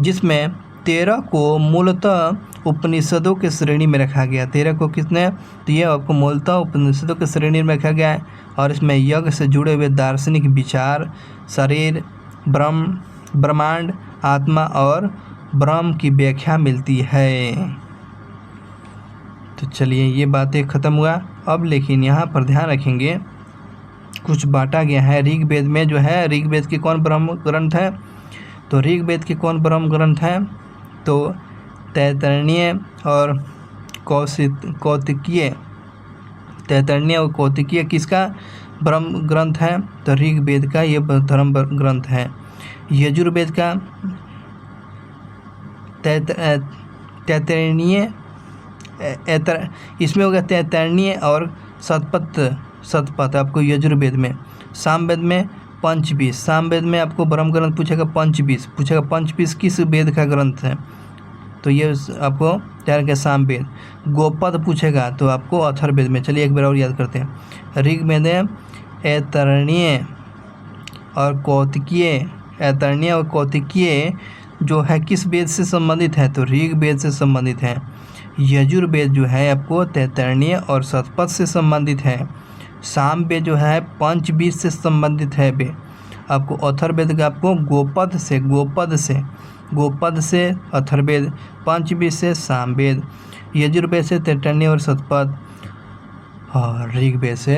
जिसमें 13 को मूलतः उपनिषदों के श्रेणी में रखा गया। 13 को कितने, तो ये आपको मूलतः उपनिषदों के श्रेणी में रखा गया है। और इसमें यज्ञ से जुड़े हुए दार्शनिक विचार, शरीर, ब्रह्मांड, आत्मा और ब्रह्म की व्याख्या मिलती है। तो चलिए ये बातें ख़त्म हुआ। अब लेकिन यहाँ पर ध्यान रखेंगे, कुछ बांटा गया है ऋग्वेद में जो है, ऋग्वेद के कौन ब्रह्म ग्रंथ है, तो ऋग्वेद के कौन ब्रह्म ग्रंथ है, तो तैत्तरीय और कौतिकीय। तैत्तरीय और कौतिकीय किसका ब्रह्म ग्रंथ है, तो ऋग्वेद का ये धर्म ग्रंथ है। यजुर्वेद का तैत्तरीय, इसमें होगा तैत्तरीय और शतपथ आपको यजुर्वेद में। सामवेद में पंचवीस, सामवेद में आपको ब्रह्म ग्रंथ पूछेगा पंचवीस किस वेद का ग्रंथ है, तो ये आपको तैयार किया सामवेद। गोपद पूछेगा तो आपको अथर्ववेद में। चलिए एक बार और याद करते हैं, ऋग्वेद तैत्तरीय और कौतिकीय जो है किस वेद से संबंधित है, तो ऋग्वेद से संबंधित है। यजुर्वेद जो है आपको तैत्तरीय और शतपथ से संबंधित है। सामवेद जो है पंचवीस से संबंधित है वे। आपको अथर्ववेद का आपको गोपद से अथर्ववेद, पंचवीस से सामवेद, यजुर्वेद से तैत्तरीय और शतपथ, और ऋग्वेद से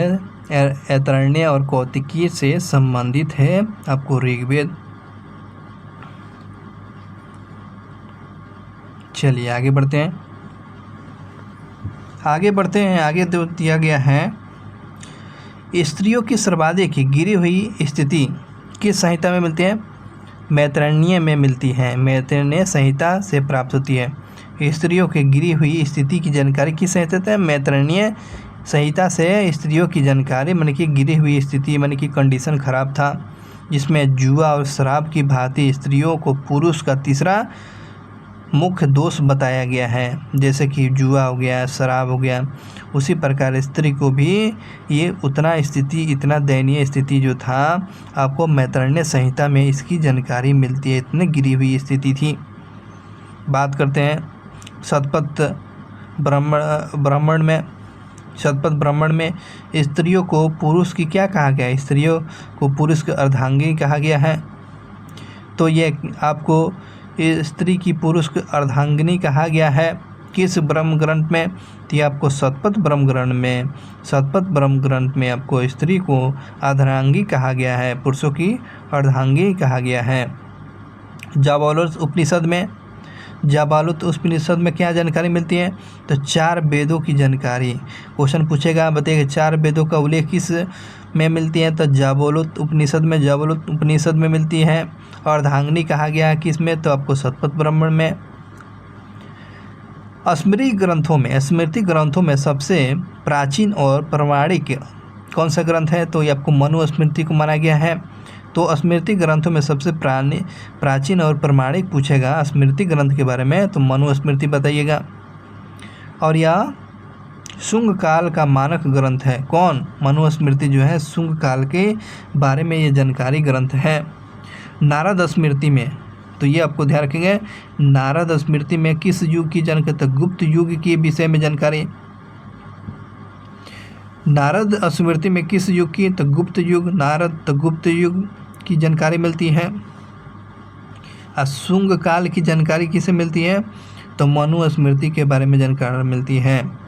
तैत्तरीय और कौतिकीय से संबंधित है आपको ऋग्वेद। चलिए आगे बढ़ते हैं। आगे बढ़ते हैं। आगे दिया गया है, स्त्रियों की सर्वाधिक गिरी हुई स्थिति किस संहिता में मिलती है? मैत्रेयी में मिलती है। मैत्रेयी संहिता से प्राप्त होती है। स्त्रियों की गिरी हुई स्थिति की जानकारी किस संहिता से? मैत्रेयी संहिता से स्त्रियों की जानकारी, मन की गिरी हुई स्थिति, मन की कंडीशन खराब था, जिसमें जुआ और शराब की भांति स्त्रियों को पुरुष का तीसरा मुख्य दोष बताया गया है। जैसे कि जुआ हो गया, शराब हो गया, उसी प्रकार स्त्री को भी ये इतना दयनीय स्थिति जो था, आपको मैत्रेयी संहिता में इसकी जानकारी मिलती है। इतनी गिरी हुई स्थिति थी। बात करते हैं शतपथ ब्राह्मण में स्त्रियों को पुरुष की क्या कहा गया है? स्त्रियों को पुरुष की अर्धांगिनी कहा गया है। तो ये आपको स्त्री की पुरुष की अर्धांगिनी कहा गया है किस ब्रह्म ग्रंथ में? तो ये आपको शतपथ ब्रह्म ग्रंथ में आपको स्त्री को अर्धांगी कहा गया है, पुरुषों की अर्धांगी कहा गया है। जाबालोत उपनिषद में क्या जानकारी मिलती है? तो 4 वेदों की जानकारी। क्वेश्चन पूछेगा, बताइए 4 वेदों का उल्लेख किस में मिलती है? तो जाबालोत उपनिषद में मिलती है। अर्धांगिनी कहा गया किस में? तो आपको शतपथ ब्राह्मण में। स्मृति ग्रंथों में सबसे प्राचीन और प्रमाणिक कौन सा ग्रंथ है? तो ये आपको मनुस्मृति को माना गया है। तो स्मृति ग्रंथों में सबसे प्राचीन और प्रमाणिक पूछेगा स्मृति ग्रंथ के बारे में, तो मनुस्मृति बताइएगा। और यह शुंग काल का मानक ग्रंथ है। कौन? मनुस्मृति जो है शुंग काल के बारे में ये जानकारी ग्रंथ है। नारद स्मृति में, तो ये आपको ध्यान रखेंगे, नारद स्मृति में किस युग की जानकारी? तो गुप्त युग के विषय में जानकारी। नारद स्मृति में किस युग की? तो गुप्त युग की जानकारी मिलती है। शुंग काल की जानकारी किसे मिलती है? तो मनुस्मृति के बारे में जानकारी मिलती है।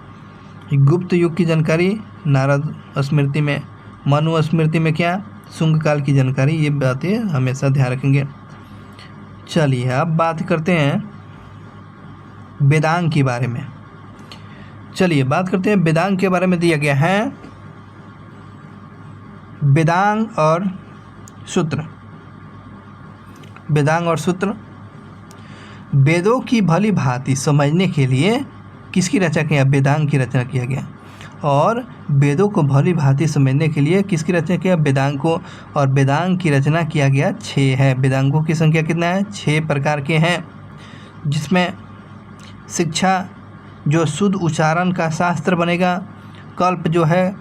गुप्त युग की जानकारी नारद स्मृति में, मनुस्मृति में क्या? शुंग काल की जानकारी। ये बातें हमेशा ध्यान रखेंगे। चलिए अब बात करते हैं वेदांग के बारे में। वेदांग के बारे में दिया गया है वेदांग और सूत्र। वेदों की भली भांति समझने के लिए किसकी रचना किया? वेदांग की रचना किया गया। और वेदों को भली भांति समझने के लिए किसकी रचना किया? वेदांग को। और वेदांग की रचना किया गया 6 है। वेदांगों की संख्या कितना है? 6 प्रकार के हैं, जिसमें शिक्षा जो शुद्ध उच्चारण का शास्त्र बनेगा, कल्प जो है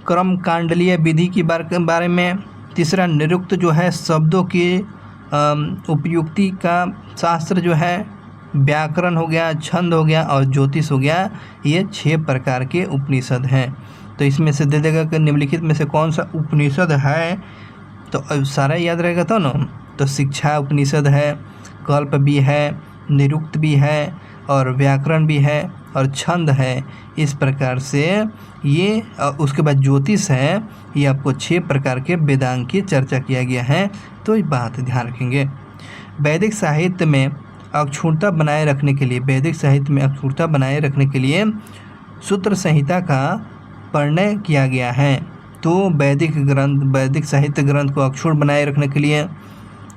कर्म कांडलीय विधि के बारे में, तीसरा निरुक्त जो है शब्दों की उपयुक्ति का शास्त्र जो है, व्याकरण हो गया, छंद हो गया और ज्योतिष हो गया। ये 6 प्रकार के उपनिषद हैं। तो इसमें से दे देगा कि निम्नलिखित में से कौन सा उपनिषद है, तो सारा याद रहेगा तो ना। तो शिक्षा उपनिषद है, कल्प भी है, निरुक्त भी है और व्याकरण भी है और छंद है। इस प्रकार से ये उसके बाद ज्योतिष है। ये आपको 6 प्रकार के वेदांग की चर्चा किया गया है। तो ये बात ध्यान रखेंगे। वैदिक साहित्य में अक्षुणता बनाए रखने के लिए सूत्र संहिता का प्रणय किया गया है। तो वैदिक साहित्य ग्रंथ को अक्षुण बनाए रखने के लिए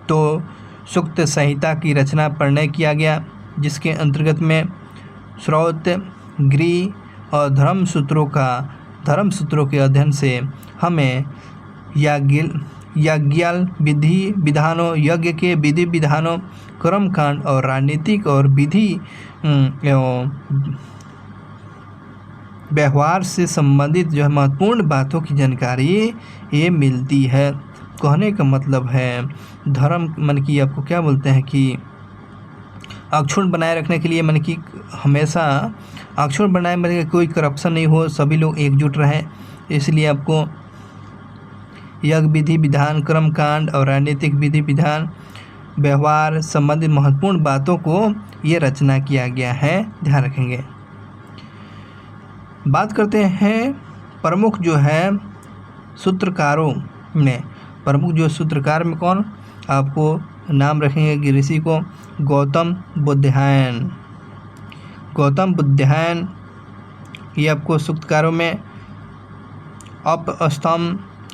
तो सूक्त संहिता की रचना प्रणय किया गया, जिसके अंतर्गत में श्रौत, गृह और धर्मसूत्रों के अध्ययन से हमें याज्ञाल विधि विधानों, यज्ञ के विधि विधानों, कर्मकांड और राजनीतिक और विधि एवं व्यवहार से संबंधित जो है महत्वपूर्ण बातों की जानकारी ये मिलती है। कहने का मतलब है धर्म मन की आपको क्या बोलते हैं कि अक्षुण बनाए रखने के लिए, मन की हमेशा अक्षुण बनाए मतलब कोई करप्शन नहीं हो, सभी लोग एकजुट रहें, इसलिए आपको यज्ञ विधि विधान, कर्मकांड और राजनीतिक विधि विधान, व्यवहार संबंधित महत्वपूर्ण बातों को ये रचना किया गया है। ध्यान रखेंगे। बात करते हैं प्रमुख जो है सूत्रकारों में। प्रमुख जो सूत्रकार में कौन, आपको नाम रखेंगे कि ऋषि को गौतम बुद्धायन, ये आपको सूत्रकारों में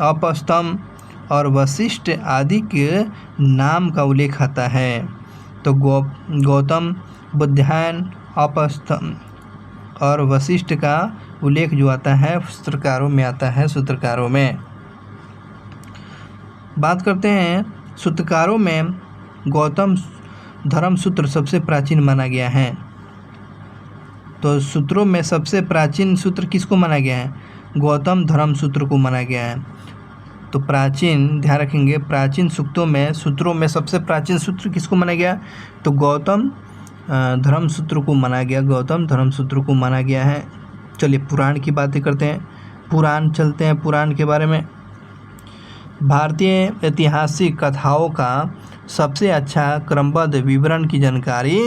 अपस्तंभ और वशिष्ठ आदि के नाम का उल्लेख आता है। तो गौतम, बुद्धायन, अपस्तंभ और वशिष्ठ का उल्लेख जो आता है सूत्रकारों में आता है। सूत्रकारों में बात करते हैं, सूत्रकारों में गौतम धर्म सूत्र सबसे प्राचीन माना गया है। तो सूत्रों में सबसे प्राचीन सूत्र किसको माना गया है? गौतम धर्म सूत्र को माना गया है। तो प्राचीन, ध्यान रखेंगे, प्राचीन सूत्रों में सबसे प्राचीन सूत्र किसको माना गया? तो गौतम धर्म सूत्र को माना गया। गौतम धर्म सूत्र को माना गया है। चलिए पुराण की बातें करते हैं। पुराण चलते हैं, पुराण के बारे में। भारतीय ऐतिहासिक कथाओं का सबसे अच्छा क्रमबद्ध विवरण की जानकारी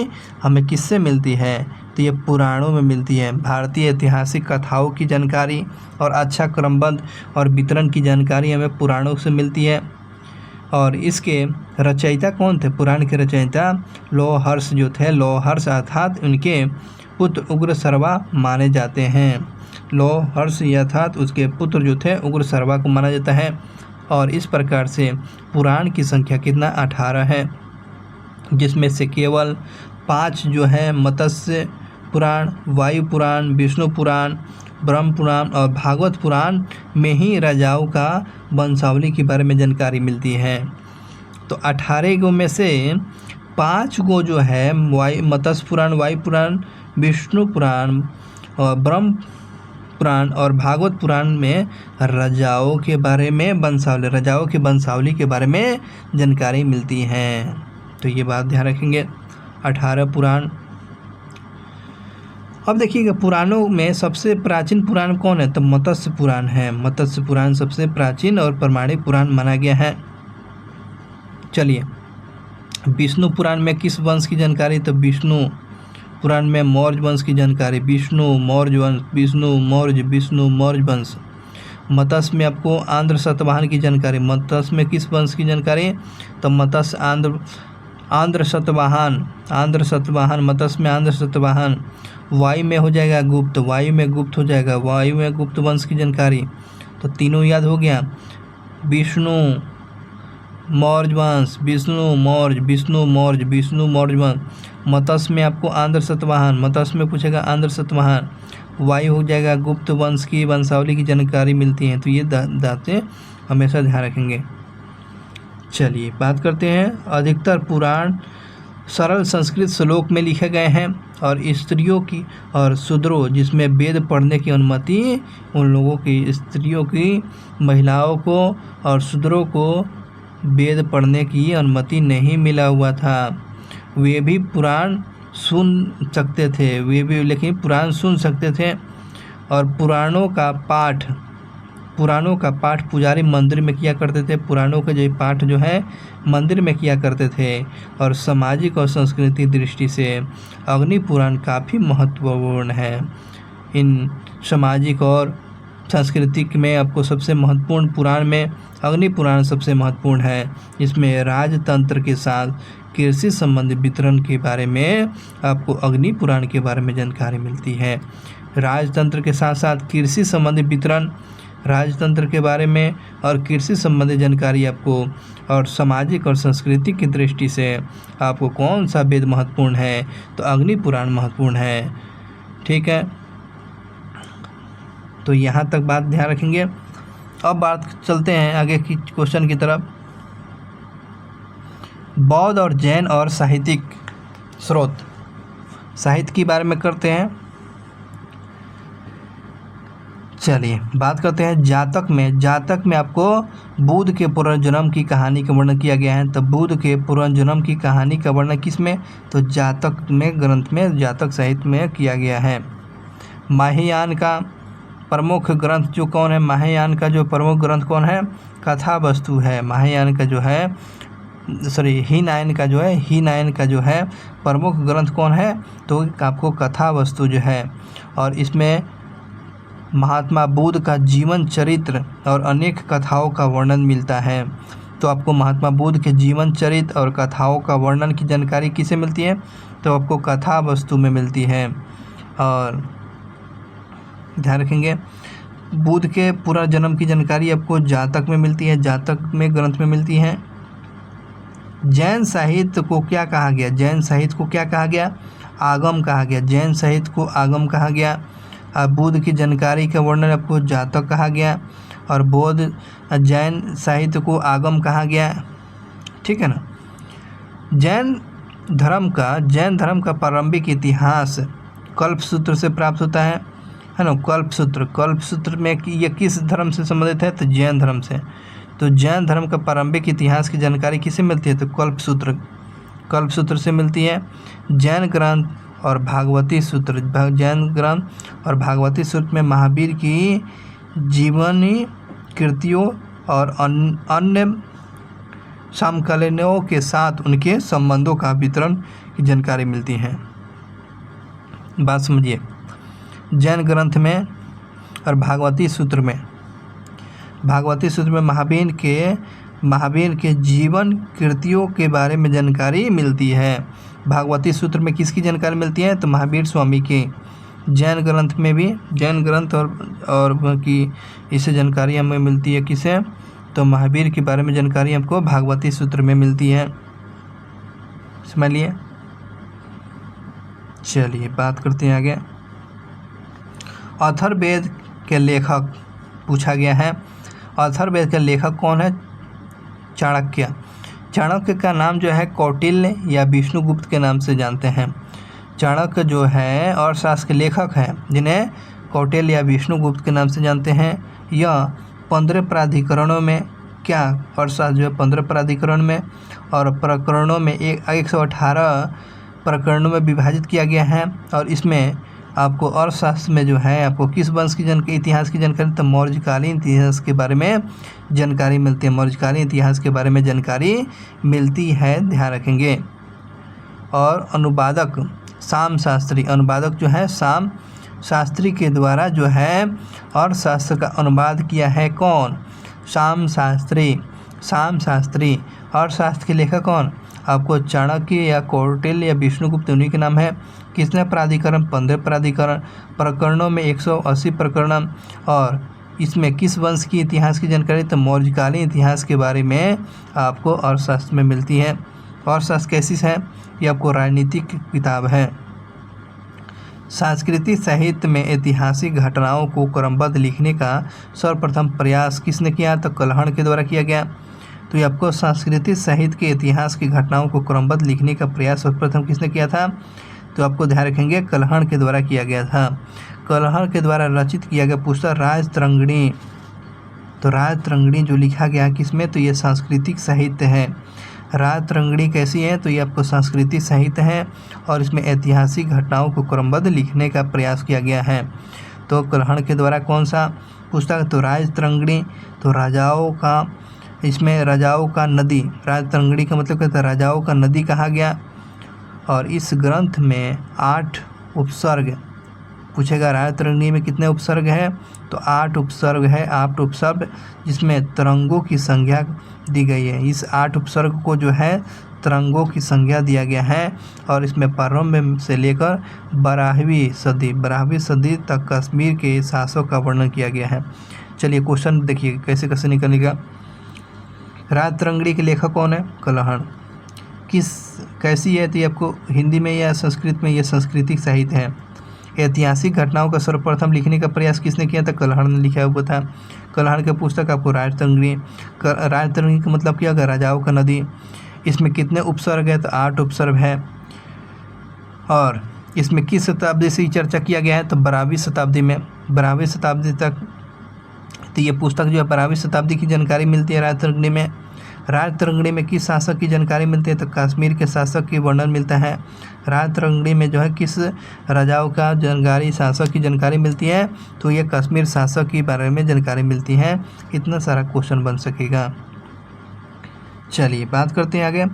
हमें किससे मिलती है? तो ये पुराणों में मिलती है। भारतीय ऐतिहासिक कथाओं की जानकारी और अच्छा क्रमबद्ध और वितरण की जानकारी हमें पुराणों से मिलती है। और इसके रचयिता कौन थे? पुराण के रचयिता लोहर्ष जो थे, लोहर्ष अर्थात उनके पुत्र उग्रसर्वा माने जाते हैं। लोहर्ष अर्थात उसके पुत्र जो थे उग्रसर्वा को माना जाता है। और इस प्रकार से पुराण की संख्या कितना? 18 है, जिसमें से केवल 5 जो है मत्स्य पुराण, वायु पुराण, विष्णु पुराण, ब्रह्म पुराण और भागवत पुराण में ही राजाओं का वंशावली के बारे में जानकारी मिलती है। तो 18 गो में से 5 गो जो है मत्स्य पुराण, वायु पुराण, विष्णु पुराण और ब्रह्म पुराण और भागवत पुराण में राजाओं के बारे में राजाओं की वंशावली के बारे में जानकारी मिलती है। तो ये बात ध्यान रखेंगे। 18 पुराण। अब देखिएगा पुराणों में सबसे प्राचीन पुराण कौन है? तो मत्स्य पुराण है। मत्स्य पुराण सबसे प्राचीन और प्रमाणिक पुराण माना गया है। चलिए विष्णु पुराण में किस वंश की जानकारी? तो विष्णु पुराण में मौर्य वंश की जानकारी। विष्णु मौर्य वंश, विष्णु मौर्य वंश। मत्स्य में आपको आंध्र सतवाहन की जानकारी। मत्स्य में किस वंश की जानकारी? तो मत्स्य आंध्र सतवाहन, मत्स्य में आंध्र सतवाहन। वायु में हो जाएगा गुप्त, वायु में गुप्त हो जाएगा, वायु में गुप्त वंश की जानकारी। तो तीनों याद हो गया। विष्णु मौर्य वंश, विष्णु मौर्य वंश। मत्स्य में आपको आंध्र सतवाहन, मत्स्य में पूछेगा आंध्र सतवाहन। वायु हो जाएगा गुप्त वंश की वंशावली की जानकारी मिलती है। तो ये बातें हमेशा ध्यान रखेंगे। चलिए बात करते हैं, अधिकतर पुराण सरल संस्कृत श्लोक में लिखे गए हैं और स्त्रियों की और शूद्रों, जिसमें वेद पढ़ने की अनुमति उन लोगों की, स्त्रियों की, महिलाओं को और शूद्रों को वेद पढ़ने की अनुमति नहीं मिला हुआ था। वे भी पुराण सुन सकते थे, लेकिन पुराण सुन सकते थे। और पुराणों का पाठ पुजारी मंदिर में किया करते थे। पुराणों का जो पाठ जो है मंदिर में किया करते थे। और सामाजिक और सांस्कृतिक दृष्टि से अग्नि पुराण काफ़ी महत्वपूर्ण है। इन सामाजिक और सांस्कृतिक में आपको सबसे महत्वपूर्ण पुराण में अग्नि पुराण सबसे महत्वपूर्ण है। इसमें राजतंत्र के साथ कृषि संबंधी वितरण के बारे में आपको अग्नि पुराण के बारे में जानकारी मिलती है। राजतंत्र के साथ साथ कृषि संबंधी वितरण, राजतंत्र के बारे में और कृषि संबंधी जानकारी आपको, और सामाजिक और सांस्कृतिक की दृष्टि से आपको कौन सा वेद महत्वपूर्ण है? तो अग्नि पुराण महत्वपूर्ण है। ठीक है, तो यहाँ तक बात ध्यान रखेंगे। अब बात चलते हैं आगे की क्वेश्चन की तरफ। बौद्ध और जैन और साहित्यिक स्रोत, साहित्य के बारे में करते हैं। चलिए बात करते हैं जातक में। जातक में आपको बुद्ध के पुनर्जन्म की कहानी का वर्णन किया गया है। तो बुद्ध के पुनर्जन्म की कहानी का वर्णन किस में? तो जातक में, ग्रंथ में, जातक साहित्य में किया गया है। महायान का प्रमुख ग्रंथ जो कौन है? महायान का जो प्रमुख ग्रंथ कौन है? कथा वस्तु है। महायान का जो है, हीनयान का जो है प्रमुख ग्रंथ कौन है? तो आपको कथा वस्तु जो है। और इसमें महात्मा बुद्ध का जीवन चरित्र और अनेक कथाओं का वर्णन मिलता है। तो आपको महात्मा बुद्ध के जीवन चरित्र और कथाओं का वर्णन की जानकारी किसे मिलती है? तो आपको कथा वस्तु में मिलती है। और ध्यान रखेंगे। बुद्ध के पुनर्जन्म की जानकारी आपको जातक में मिलती है, जातक में ग्रंथ में मिलती है। जैन साहित्य को क्या कहा गया? जैन साहित्य को क्या कहा गया? आगम कहा गया। जैन साहित्य को आगम कहा गया। बुद्ध की जानकारी का वर्णन आपको जातक कहा गया और बौद्ध जैन साहित्य को आगम कहा गया। ठीक है ना। जैन धर्म का प्रारंभिक इतिहास कल्पसूत्र से प्राप्त होता है ना। कल्पसूत्र में ये किस धर्म से संबंधित है? तो जैन धर्म से। तो जैन धर्म का प्रारंभिक इतिहास की जानकारी किससे मिलती है? तो कल्पसूत्र से मिलती है। जैन ग्रंथ और भागवती सूत्र, जैन ग्रंथ और भागवती सूत्र में महावीर की जीवनी कृतियों और अन्य समकालीनों के साथ उनके संबंधों का वितरण की जानकारी मिलती है। बात समझिए। जैन ग्रंथ में और भागवती सूत्र में महावीर के जीवन कृतियों के बारे में जानकारी मिलती है। भागवती सूत्र में किसकी जानकारी मिलती है? तो महावीर स्वामी की। जैन ग्रंथ में भी, जैन ग्रंथ और की इससे जानकारी हमें मिलती है किसे? तो महावीर के बारे में जानकारी हमको भागवती सूत्र में मिलती है। समझ लिए। चलिए बात करते हैं आगे। अथर्ववेद के लेखक पूछा गया है। अथर्ववेद के लेखक कौन है? चाणक्य। चाणक्य का नाम जो है कौटिल्य या विष्णुगुप्त के नाम से जानते हैं। चाणक्य जो है अर्थशास्त्र के लेखक हैं जिन्हें कौटिल्य या विष्णुगुप्त के नाम से जानते हैं। यह 15 प्राधिकरणों में, क्या अर्थशास्त्र जो है 15 प्राधिकरण में और प्रकरणों में 118 प्रकरणों में विभाजित किया गया है। और इसमें आपको अर्थशास्त्र में जो है आपको किस वंश की इतिहास की जानकारी? तो मौर्यकालीन इतिहास के बारे में जानकारी मिलती है। मौर्यकालीन इतिहास के बारे में जानकारी मिलती है, ध्यान रखेंगे। और अनुवादक साम शास्त्री, अनुवादक जो है साम शास्त्री के द्वारा जो है अर्थशास्त्र का अनुवाद किया है कौन? साम शास्त्री। अर्थशास्त्र के लेखक कौन? आपको चाणक्य या कौटिल्य या विष्णुगुप्त, उन्हीं के नाम है। किसने प्राधिकरण? 15 प्राधिकरण, प्रकरणों में 180 प्रकरण। और इसमें किस वंश की इतिहास की जानकारी? तो मौर्यकालीन इतिहास के बारे में आपको अर्थशास्त्र में मिलती है। अर्थशास्त्र कैसी है? ये आपको राजनीतिक किताब है। सांस्कृतिक साहित्य में ऐतिहासिक घटनाओं को क्रमबद्ध लिखने का सर्वप्रथम प्रयास किसने किया? तो कलहण के द्वारा किया गया। तो ये आपको सांस्कृतिक साहित्य के इतिहास की घटनाओं को क्रमबद्ध लिखने का प्रयास सर्वप्रथम किसने किया था? तो आपको ध्यान रखेंगे कलहण के द्वारा किया गया था। कलहण के द्वारा रचित किया गया पुस्तक राजतरंगिणी। तो राजतरंगिणी जो लिखा गया किसमें? तो ये सांस्कृतिक साहित्य है। राजतरंगिणी कैसी है? तो ये आपको सांस्कृतिक साहित्य है और इसमें ऐतिहासिक घटनाओं को क्रमबद्ध लिखने का प्रयास किया गया है। तो कलहण के द्वारा कौन सा पुस्तक? तो राजतरंगिणी। तो राजाओं का, इसमें राजाओं का नदी, राजतरंगिणी का मतलब कहता है राजाओं का नदी कहा गया। और इस ग्रंथ में 8 उपसर्ग पूछेगा। राजतरंगिणी में कितने उपसर्ग हैं? तो 8 उपसर्ग है। 8 उपसर्ग जिसमें तरंगों की संख्या दी गई है। इस 8 उपसर्ग को जो है तरंगों की संख्या दिया गया है। और इसमें प्रारंभ से लेकर 12वीं सदी तक कश्मीर के शासकों का वर्णन किया गया है। चलिए क्वेश्चन देखिए कैसे कैसे निकलेगा। राजतरंगिणी के लेखक कौन है? कलहण। कैसी है? तो ये आपको हिंदी में या संस्कृत में? ये सांस्कृतिक साहित्य है। ऐतिहासिक घटनाओं का सर्वप्रथम लिखने का प्रयास किसने किया था? कलहण ने लिखा हुआ था। कलहण का पुस्तक आपको राजतरंगिणी। राजतरंगिणी का मतलब क्या होगा? राजाओं का नदी। इसमें कितने उपसर्ग है? तो 8 उपसर्ग है। और इसमें किस शताब्दी से चर्चा किया गया है? तो 12वीं शताब्दी में, 12वीं शताब्दी तक। तो ये पुस्तक जो है 12वीं शताब्दी की जानकारी मिलती है राजतरंगिणी में। राजतरंगिणी में किस शासक की जानकारी मिलती है? तो कश्मीर के शासक की वर्णन मिलता है। राजतरंगिणी में जो है किस राजाओं का जानकारी, शासक की जानकारी मिलती है? तो ये कश्मीर शासक के बारे में जानकारी मिलती है। इतना सारा क्वेश्चन बन सकेगा। चलिए बात करते हैं आगे।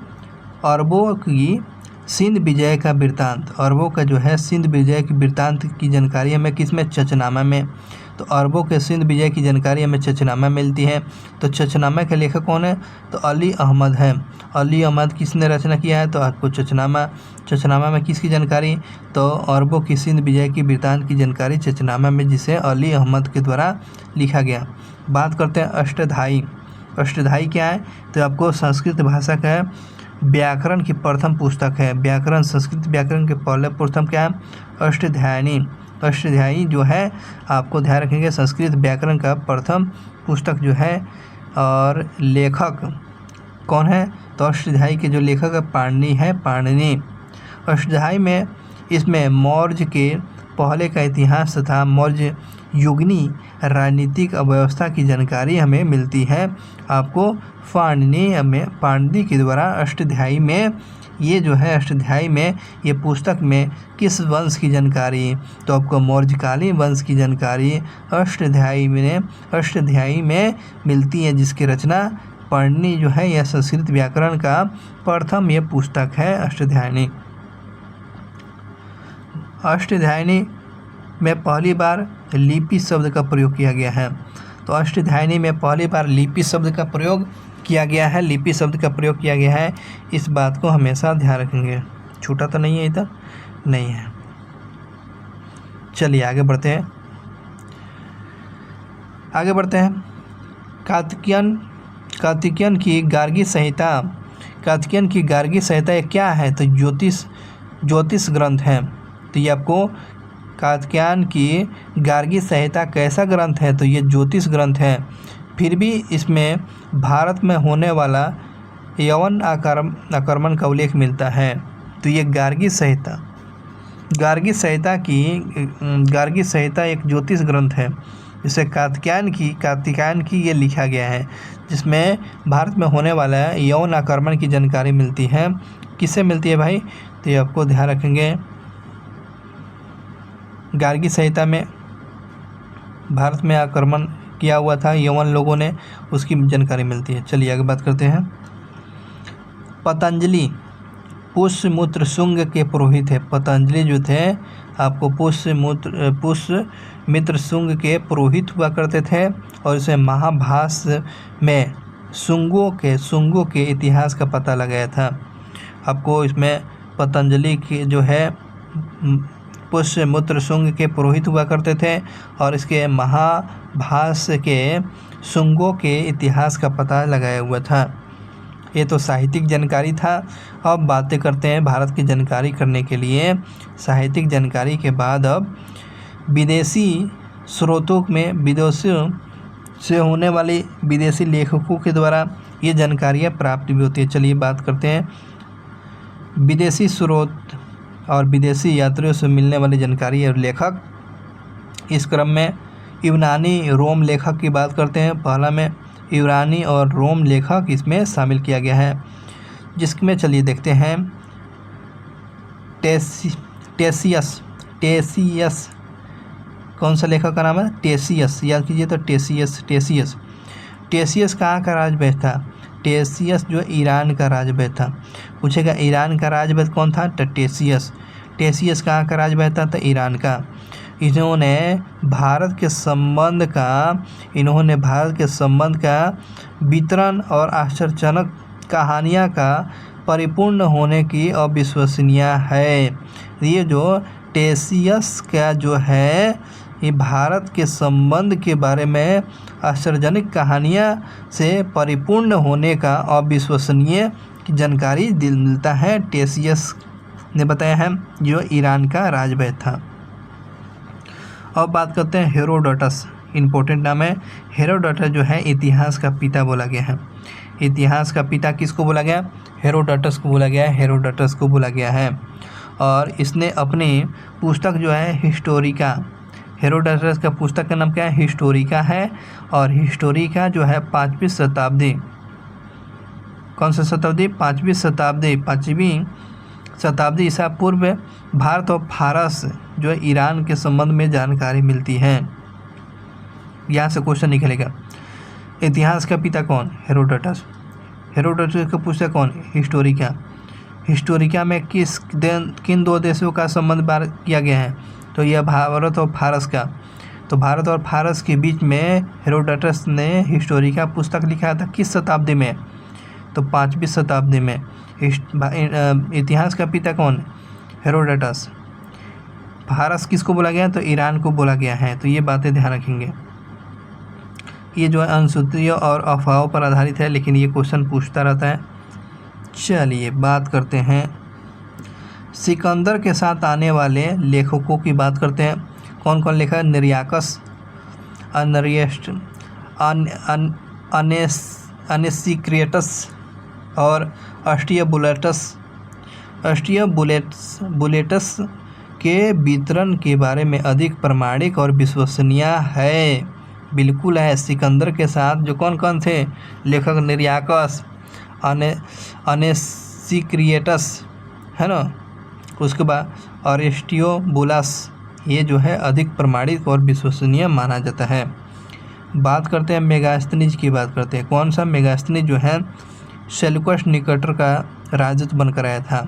अरबों की सिंध विजय का वृत्तांत, अरबों का जो है सिंध विजय की वृत्तांत की जानकारी हमें किसमें? चचनामा में। तो अरबों के सिंध विजय की जानकारी हमें चचनामा मिलती है। तो चचनामा के लेखक कौन है? तो अली अहमद है। अली अहमद किसने रचना किया है? तो आपको चचनामा में किसकी जानकारी? तो अरबों की सिंध विजय की वृत्तांत की जानकारी चचनामा में, जिसे अली अहमद के द्वारा लिखा गया। बात करते हैं अष्टधाई। अष्टधाई क्या है? तो आपको संस्कृत भाषा का व्याकरण की प्रथम पुस्तक है। व्याकरण, संस्कृत व्याकरण के पहले प्रथम क्या है? अष्टध्यायी। अष्टध्यायी जो है आपको ध्यान रखेंगे, संस्कृत व्याकरण का प्रथम पुस्तक जो है, और लेखक कौन है? तो अष्टध्यायी के जो लेखक है पाणिनि है, पाणिनि। अष्टध्यायी में इसमें मौर्य के पहले का इतिहास तथा मौर्य युगनी राजनीतिक अव्यवस्था की जानकारी हमें मिलती है। आपको पाणिनि के द्वारा अष्टध्यायी में, ये जो है अष्टध्यायी में, ये पुस्तक में किस वंश की जानकारी? तो आपको मौर्यकालीन वंश की जानकारी अष्टध्यायी में मिलती है, जिसकी रचना पाणिनि जो है, यह संस्कृत व्याकरण का प्रथम ये पुस्तक है अष्टध्यायी। अष्टध्यायी में पहली बार लिपि शब्द का प्रयोग किया गया है। तो अष्टध्यायी में पहली बार लिपि शब्द का प्रयोग किया गया है। लिपि शब्द का प्रयोग किया गया है, इस बात को हमेशा ध्यान रखेंगे। छूटा तो नहीं है इधर? नहीं है। चलिए आगे बढ़ते हैं। कार्तिकेयन की गार्गी संहिता। कार्तिकेयन की गार्गी संहिता क्या है? तो ज्योतिष ग्रंथ है। तो ये आपको कार्तिकेयन की गार्गी संहिता कैसा ग्रंथ है? तो ये ज्योतिष ग्रंथ है। फिर भी इसमें भारत में होने वाला यवन आक्रमण का उल्लेख मिलता है। तो ये गार्गी संहिता एक ज्योतिष ग्रंथ है, जिसे कार्तिकेयन की ये लिखा गया है, जिसमें भारत में होने वाला यवन आक्रमण की जानकारी मिलती है। किससे मिलती है भाई? तो ये आपको ध्यान रखेंगे, गार्गी संहिता में भारत में आक्रमण किया हुआ था यवन लोगों ने, उसकी जानकारी मिलती है। चलिए आगे बात करते हैं। पतंजलि पुष्यमित्र शुंग के पुरोहित है। पतंजलि जो थे आपको पुष्यमित्र शुंग के पुरोहित हुआ करते थे, और इसे महाभाष्य में शुंगों के इतिहास का पता लगाया था। आपको इसमें पतंजलि की जो है पुष्यमित्र शुंग के पुरोहित हुआ करते थे, और इसके महाभाष्य के शुंगों के इतिहास का पता लगाया हुआ था। ये तो साहित्यिक जानकारी था। अब बातें करते हैं भारत की जानकारी करने के लिए। साहित्यिक जानकारी के बाद अब विदेशी स्रोतों में विदेशियों से होने वाले विदेशी लेखकों के द्वारा ये जानकारियाँ प्राप्त भी होती है। चलिए बात करते हैं विदेशी स्रोत और विदेशी यात्रियों से मिलने वाली जानकारी और लेखक। इस क्रम में यूनानी रोम लेखक की बात करते हैं। पहला में यूनानी और रोम लेखक इसमें शामिल किया गया है, जिसमें चलिए देखते हैं टेसियस। कौन सा लेखक का नाम है? टेसियस। याद कीजिए तो टेसियस कहाँ का राजवैद्य था? टेसियस जो ईरान का राजवैद्य था। पूछेगा ईरान का राजवैद्य कौन था? तो टेसियस कहाँ का राजवैद्य था? तो ईरान का। इन्होंने भारत के संबंध का वितरण और आश्चर्यजनक कहानियाँ का परिपूर्ण होने की अविश्वसनीय है। ये जो टेसियस का जो है, ये भारत के संबंध के बारे में आश्चर्यजनक कहानियाँ से परिपूर्ण होने का अविश्वसनीय जानकारी मिलता है। टेसियस ने बताया है, जो ईरान का राजवैद्य था। अब बात करते हैं हेरोडोटस। इम्पोर्टेंट नाम है। हेरोडोटस जो है इतिहास का पिता बोला गया है। इतिहास का पिता किसको बोला गया? हेरोडोटस को बोला गया है। और इसने अपनी पुस्तक जो है हिस्टोरिका, हेरोडोटस का पुस्तक का नाम क्या है? हिस्टोरिका है। और हिस्टोरिका जो है 5वीं शताब्दी, कौन सा शताब्दी? 5वीं शताब्दी ईसा पूर्व भारत और फारस जो है ईरान के संबंध में जानकारी मिलती है। यहाँ से क्वेश्चन निकलेगा, इतिहास का पिता कौन? हेरोडोटस का पुस्तक कौन? हिस्टोरिका में किन दो देशों का संबंध किया गया है? तो यह भारत और फारस का। तो भारत और फारस के बीच में हेरोडोटस ने हिस्टोरिका पुस्तक लिखा था किस शताब्दी में? तो 5वीं शताब्दी में। इतिहास का पिता कौन? हेरोडोटस। फारस किसको बोला गया? तो ईरान को बोला गया है। तो ये बातें ध्यान रखेंगे। ये जो है अनुसूचियों और अफवाहों पर आधारित है, लेकिन ये क्वेश्चन पूछता रहता है। चलिए बात करते हैं सिकंदर के साथ आने वाले लेखकों की बात करते हैं। कौन कौन लेखक? निरियाकस, अनरियस्ट, अनेसिक्रेटस और अस्टियबुलेटस के वितरण के बारे में अधिक प्रामाणिक और विश्वसनीय है। बिल्कुल है। सिकंदर के साथ जो कौन कौन थे लेखक? निरियाकस, अनेसिक्रिएटस, है ना, उसके बाद अरिस्टियोबुलस, ये जो है अधिक प्रामाणिक और विश्वसनीय माना जाता है। बात करते हैं मेगास्थनीज की बात करते हैं। कौन सा? मेगास्थनीज जो है सेल्यूकस निकेटर का राजदूत बनकर आया था।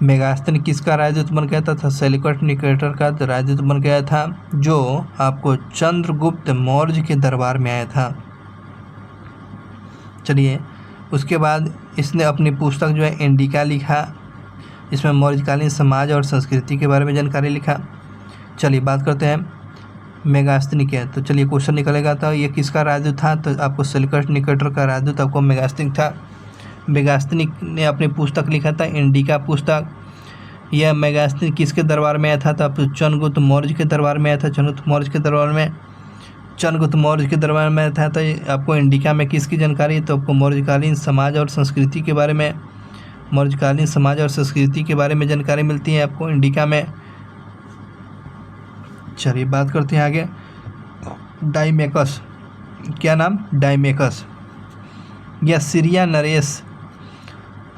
मेगास्थनी किसका राजदूत बन गया था? सेल्यूकस निकेटर का राजदूत बन गया था, जो आपको चंद्रगुप्त मौर्य के दरबार में आया था। चलिए उसके बाद इसने अपनी पुस्तक जो है इंडिका लिखा। इसमें मौर्यकालीन समाज और संस्कृति के बारे में जानकारी लिखा। चलिए बात करते हैं मेगास्थनी क्या है। तो चलिए क्वेश्चन निकलेगा। तो ये किसका राजदूत था? तो आपको सेल्यूकस निकेटर का राजदूत आपको मेगास्थनी था। मेगास्थनी ने अपनी पुस्तक लिखा था इंडिका पुस्तक। यह मेगास्थनी किसके दरबार में आया था? तो आपको चंद्रगुप्त मौर्य के दरबार में आया था। चंद्रगुप्त मौर्य के दरबार में आया था। तो आपको इंडिका में किसकी जानकारी? तो आपको मौर्यकालीन समाज और संस्कृति के बारे में जानकारी मिलती है आपको इंडिका में। चलिए बात करते हैं आगे। डाइमेकस, क्या नाम? डाइमेकस। यह सीरिया नरेस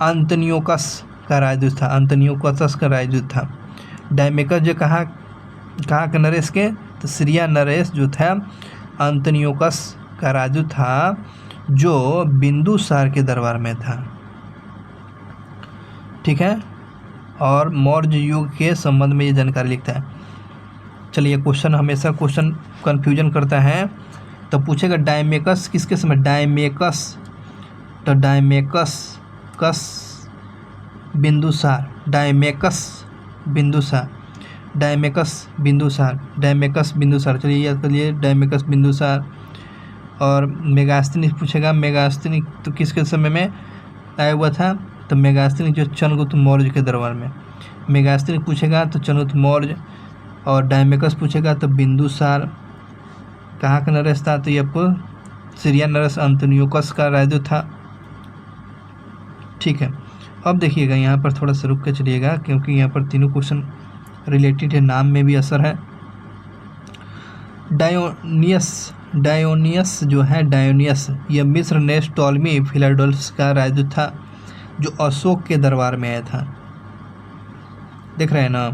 अंतनियोकस का राजदूत था। डाइमेकस जो कहाँ के नरेस के? तो सीरिया नरेस जो था अंतनियोकस का राजदूत था, जो बिंदुसार के दरबार में था। ठीक है, और मौर्य युग के संबंध में ये जानकारी लिखता है। चलिए क्वेश्चन हमेशा कंफ्यूजन करता है, तो पूछेगा डाइमेकस किसके समय? डाइमेकस, तो डाइमेकस बिंदुसार, डाइमेकस बिंदुसार। चलिए याद कर लिए, डाइमेकस बिंदुसार। और मेगास्थनी पूछेगा, मेगास्थनी तो किसके समय में आया हुआ था? तो मेगास्थनी जो चंद्रगुप्त मौर्य के दरबार में। मेगास्थनी पूछेगा तो चंद्रगुप्त मौर्य, और डाइमेकस पूछेगा तो बिंदुसार। कहाँ का नरेश था? तो ये आपको सीरिया नरेश अंतनियोकस का राजदूत था। ठीक है, अब देखिएगा यहाँ पर थोड़ा सा रुक के चलिएगा, क्योंकि यहाँ पर तीनों क्वेश्चन रिलेटेड है, नाम में भी असर है। डायोनियस जो है, यह मिस्र ने टॉलमी फिलाडेल्फस का राजदूत था, जो अशोक के दरबार में आया था। देख रहे हैं ना?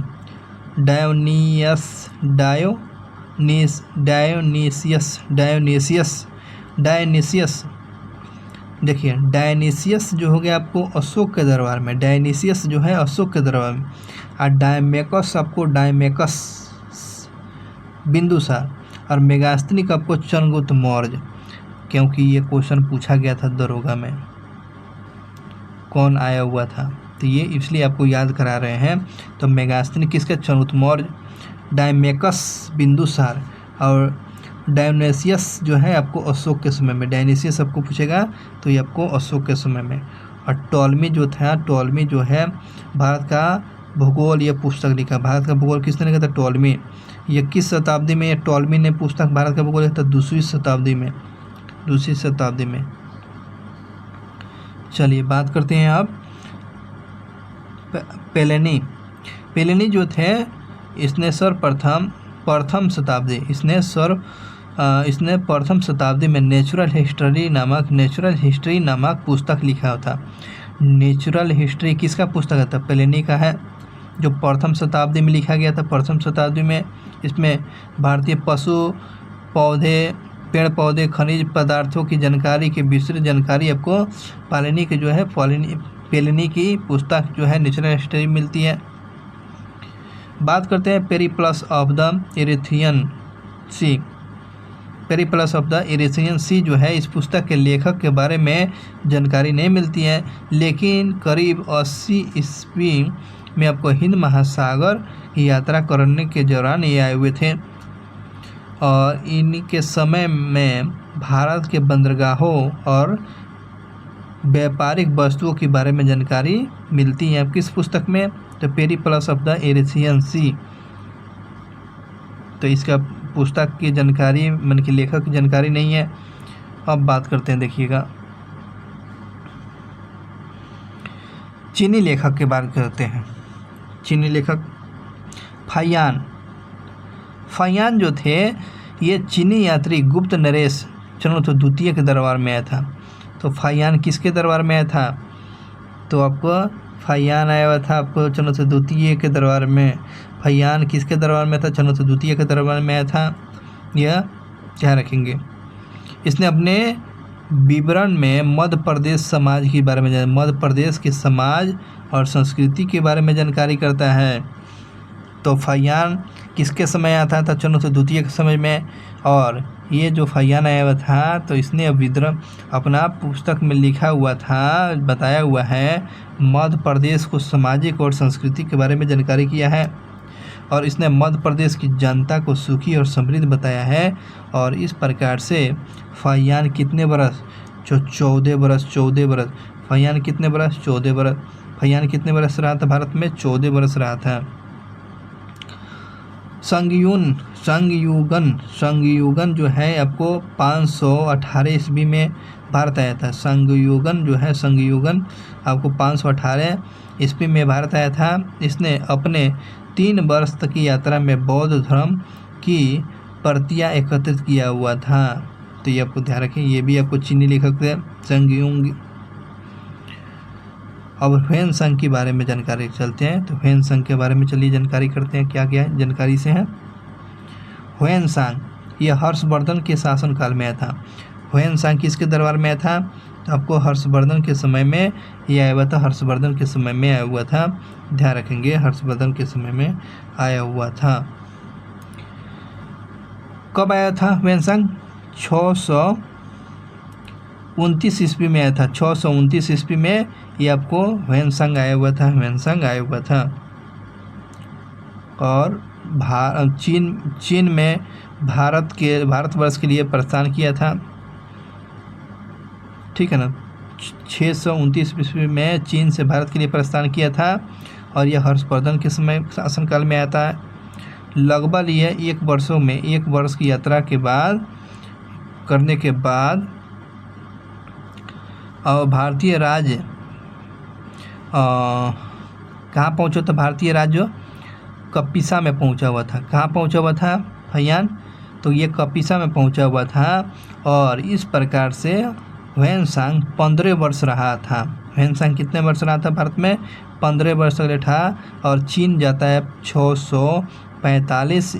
डायोनीसियस। देखिए डायनीसियस जो हो गया आपको अशोक के दरबार में, डायनीसियस जो है अशोक के दरबार में, और डायमेकस आपको बिंदुसार, और मेगास्थनी का आपको चंद्रगुप्त मौर्य। क्योंकि ये क्वेश्चन पूछा गया था दरोगा में, कौन आया हुआ था, तो ये इसलिए आपको याद करा रहे हैं। तो मेगास्थनी किसके? चंद्रगुप्त मौर्य। डायमेकस बिंदुसार, और डायोनीसियस जो है आपको अशोक के समय में। डायोनीसियस आपको पूछेगा तो ये आपको अशोक के समय में। और टॉलमी जो है भारत का भूगोल, ये पुस्तक लिखा। भारत का भूगोल किसने लिखा था? टॉलमी। ये किस शताब्दी में टॉलमी ने पुस्तक भारत का भूगोल लिखा था? 2वीं शताब्दी में। चलिए बात करते हैं अब पेलिनी जो थे, इसने प्रथम शताब्दी में नेचुरल हिस्ट्री नामक पुस्तक लिखा था। नेचुरल हिस्ट्री किसका पुस्तक था? पेलिनी का है, जो प्रथम शताब्दी में लिखा गया था। प्रथम शताब्दी में इसमें भारतीय पशु, पौधे, पेड़ पौधे, खनिज पदार्थों की जानकारी की विस्तृत जानकारी आपको पेलिनी की जो है पेलिनी की पुस्तक जो है नेचुरल हिस्ट्री मिलती है। बात करते हैं Periplus of the Erythraean Sea. Periplus of the Erythraean Sea जो है, इस पुस्तक के लेखक के बारे में जानकारी नहीं मिलती है, लेकिन करीब 80 ईस्वी में आपको हिंद महासागर की यात्रा करने के दौरान ये आए हुए थे और इनके समय में भारत के बंदरगाहों और व्यापारिक वस्तुओं के बारे में जानकारी मिलती है। किस पुस्तक में? तो पेरिप्लस ऑफ द इरेशियन सी। तो इसका पुस्तक की जानकारी मन के लेखक की जानकारी नहीं है। अब बात करते हैं, देखिएगा चीनी लेखक के बारे में करते हैं। चीनी लेखक फाहियान जो थे, ये चीनी यात्री गुप्त नरेश चंद्रगुप्त द्वितीय के दरबार में आया था। तो फाहियान किसके दरबार में आया था? तो आपको फाहियान आया हुआ था आपको चंद्रगुप्त द्वितीय के दरबार में। फाहियान किसके दरबार में था? चंद्रगुप्त द्वितीय के दरबार में आया था। यह ध्यान रखेंगे। इसने अपने विवरण में मध्य प्रदेश समाज के बारे में मध्य प्रदेश के समाज और संस्कृति के बारे में जानकारी करता है। तो फाहियान किसके समय आया था? चंद्रगुप्त द्वितीय के समय में। और ये जो फाहियान आया हुआ था, तो इसने विवरण अपना पुस्तक में लिखा हुआ था, बताया हुआ है, मध्य प्रदेश को सामाजिक और संस्कृति के बारे में जानकारी किया है और इसने मध्य प्रदेश की जनता को सुखी और समृद्ध बताया है। और इस प्रकार से फाहियान कितने बरस? 14 बरस। फाहियान कितने बरस? 14 बरस। फाहियान कितने बरस रहा था भारत में? 14 बरस रहा था। संगयुगन जो है आपको 518 ईस्वी में भारत आया था। संगयुगन आपको 518 ईस्वी में भारत आया था। इसने अपने 3 वर्ष तक की यात्रा में बौद्ध धर्म की प्रतियां एकत्रित किया हुआ था। तो ये आपको ध्यान रखें, ये भी आपको चीनी लेखक थे संगयुग। अब ह्वेनसांग के बारे में जानकारी चलते हैं। तो ह्वेनसांग के बारे में चलिए जानकारी करते हैं, क्या क्या जानकारी से है। ह्वेनसांग ये हर्षवर्धन के शासनकाल में आया था। ह्वेनसांग किसके दरबार में आया था? तो आपको हर्षवर्धन के समय में ये आया हुआ था। हर्षवर्धन के समय में आया हुआ था, ध्यान रखेंगे, हर्षवर्धन के समय में आया हुआ था। कब आया था ह्वेनसांग? 629 ईस्वी में आया था। 629 ईस्वी में ये आपको ह्वेनसांग आया हुआ था। और चीन में भारतवर्ष के लिए प्रस्थान किया था, ठीक है ना। 629 ईस्वी में चीन से भारत के लिए प्रस्थान किया था और यह हर्षवर्धन के समय शासनकाल में आता है। लगभग यह 1 वर्ष की यात्रा के बाद करने के बाद और भारतीय राज्य कहाँ पहुँचा था? भारतीय राज्य कपिसा में पहुँचा हुआ था। कहाँ पहुँचा हुआ था फाहियान? तो ये कपिसा में पहुँचा हुआ था और इस प्रकार से ह्वेनसांग 15 वर्ष रहा था। ह्वेनसांग कितने वर्ष रहा था भारत में? 15 वर्ष तक रहा। और चीन जाता है 645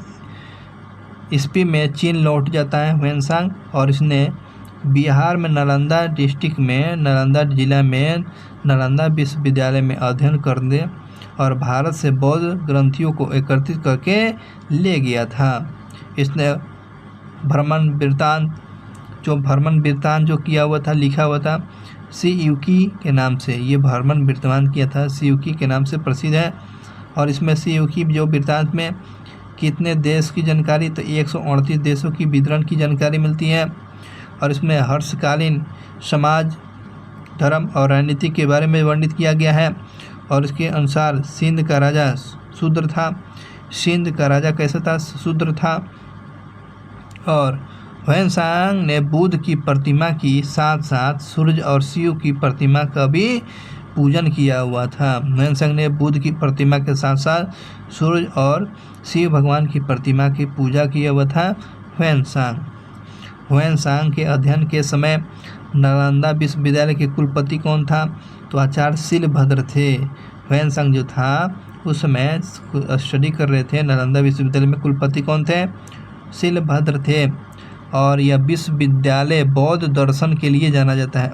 ईस्वी में चीन लौट जाता है ह्वेनसांग और इसने बिहार में नालंदा डिस्ट्रिक्ट में नालंदा जिला में नालंदा विश्वविद्यालय में अध्ययन करने और भारत से बौद्ध ग्रंथियों को एकत्रित करके ले गया था। इसने भ्रमण वृत्तांत जो किया हुआ था, लिखा हुआ था, सीयूकी के नाम से ये भ्रमण वृत्तांत किया था, सीयूकी के नाम से प्रसिद्ध है। और इसमें सीयूकी जो वृत्तांत में कितने देश की जानकारी? तो 138 देशों की विवरण की जानकारी मिलती है। और इसमें हर्षकालीन समाज, धर्म और राजनीति के बारे में वर्णित किया गया है। और इसके अनुसार सिंध का राजा शूद्र था। सिंध का राजा कैसा था? शूद्र था। और ह्वेनसांग ने बुद्ध की प्रतिमा की साथ साथ सूर्य और शिव की प्रतिमा का भी पूजन किया हुआ था। ह्वेनसांग ने बुद्ध की प्रतिमा के साथ साथ सूर्य और शिव भगवान की प्रतिमा की पूजा किया हुआ था ह्वेनसांग के अध्ययन के समय नालंदा विश्वविद्यालय के कुलपति कौन था? तो आचार्य शिलभद्र थे। ह्वेनसांग जो था उस समय स्टडी कर रहे थे नालंदा विश्वविद्यालय में। कुलपति कौन थे? शिलभद्र थे। और यह विश्वविद्यालय बौद्ध दर्शन के लिए जाना जाता है।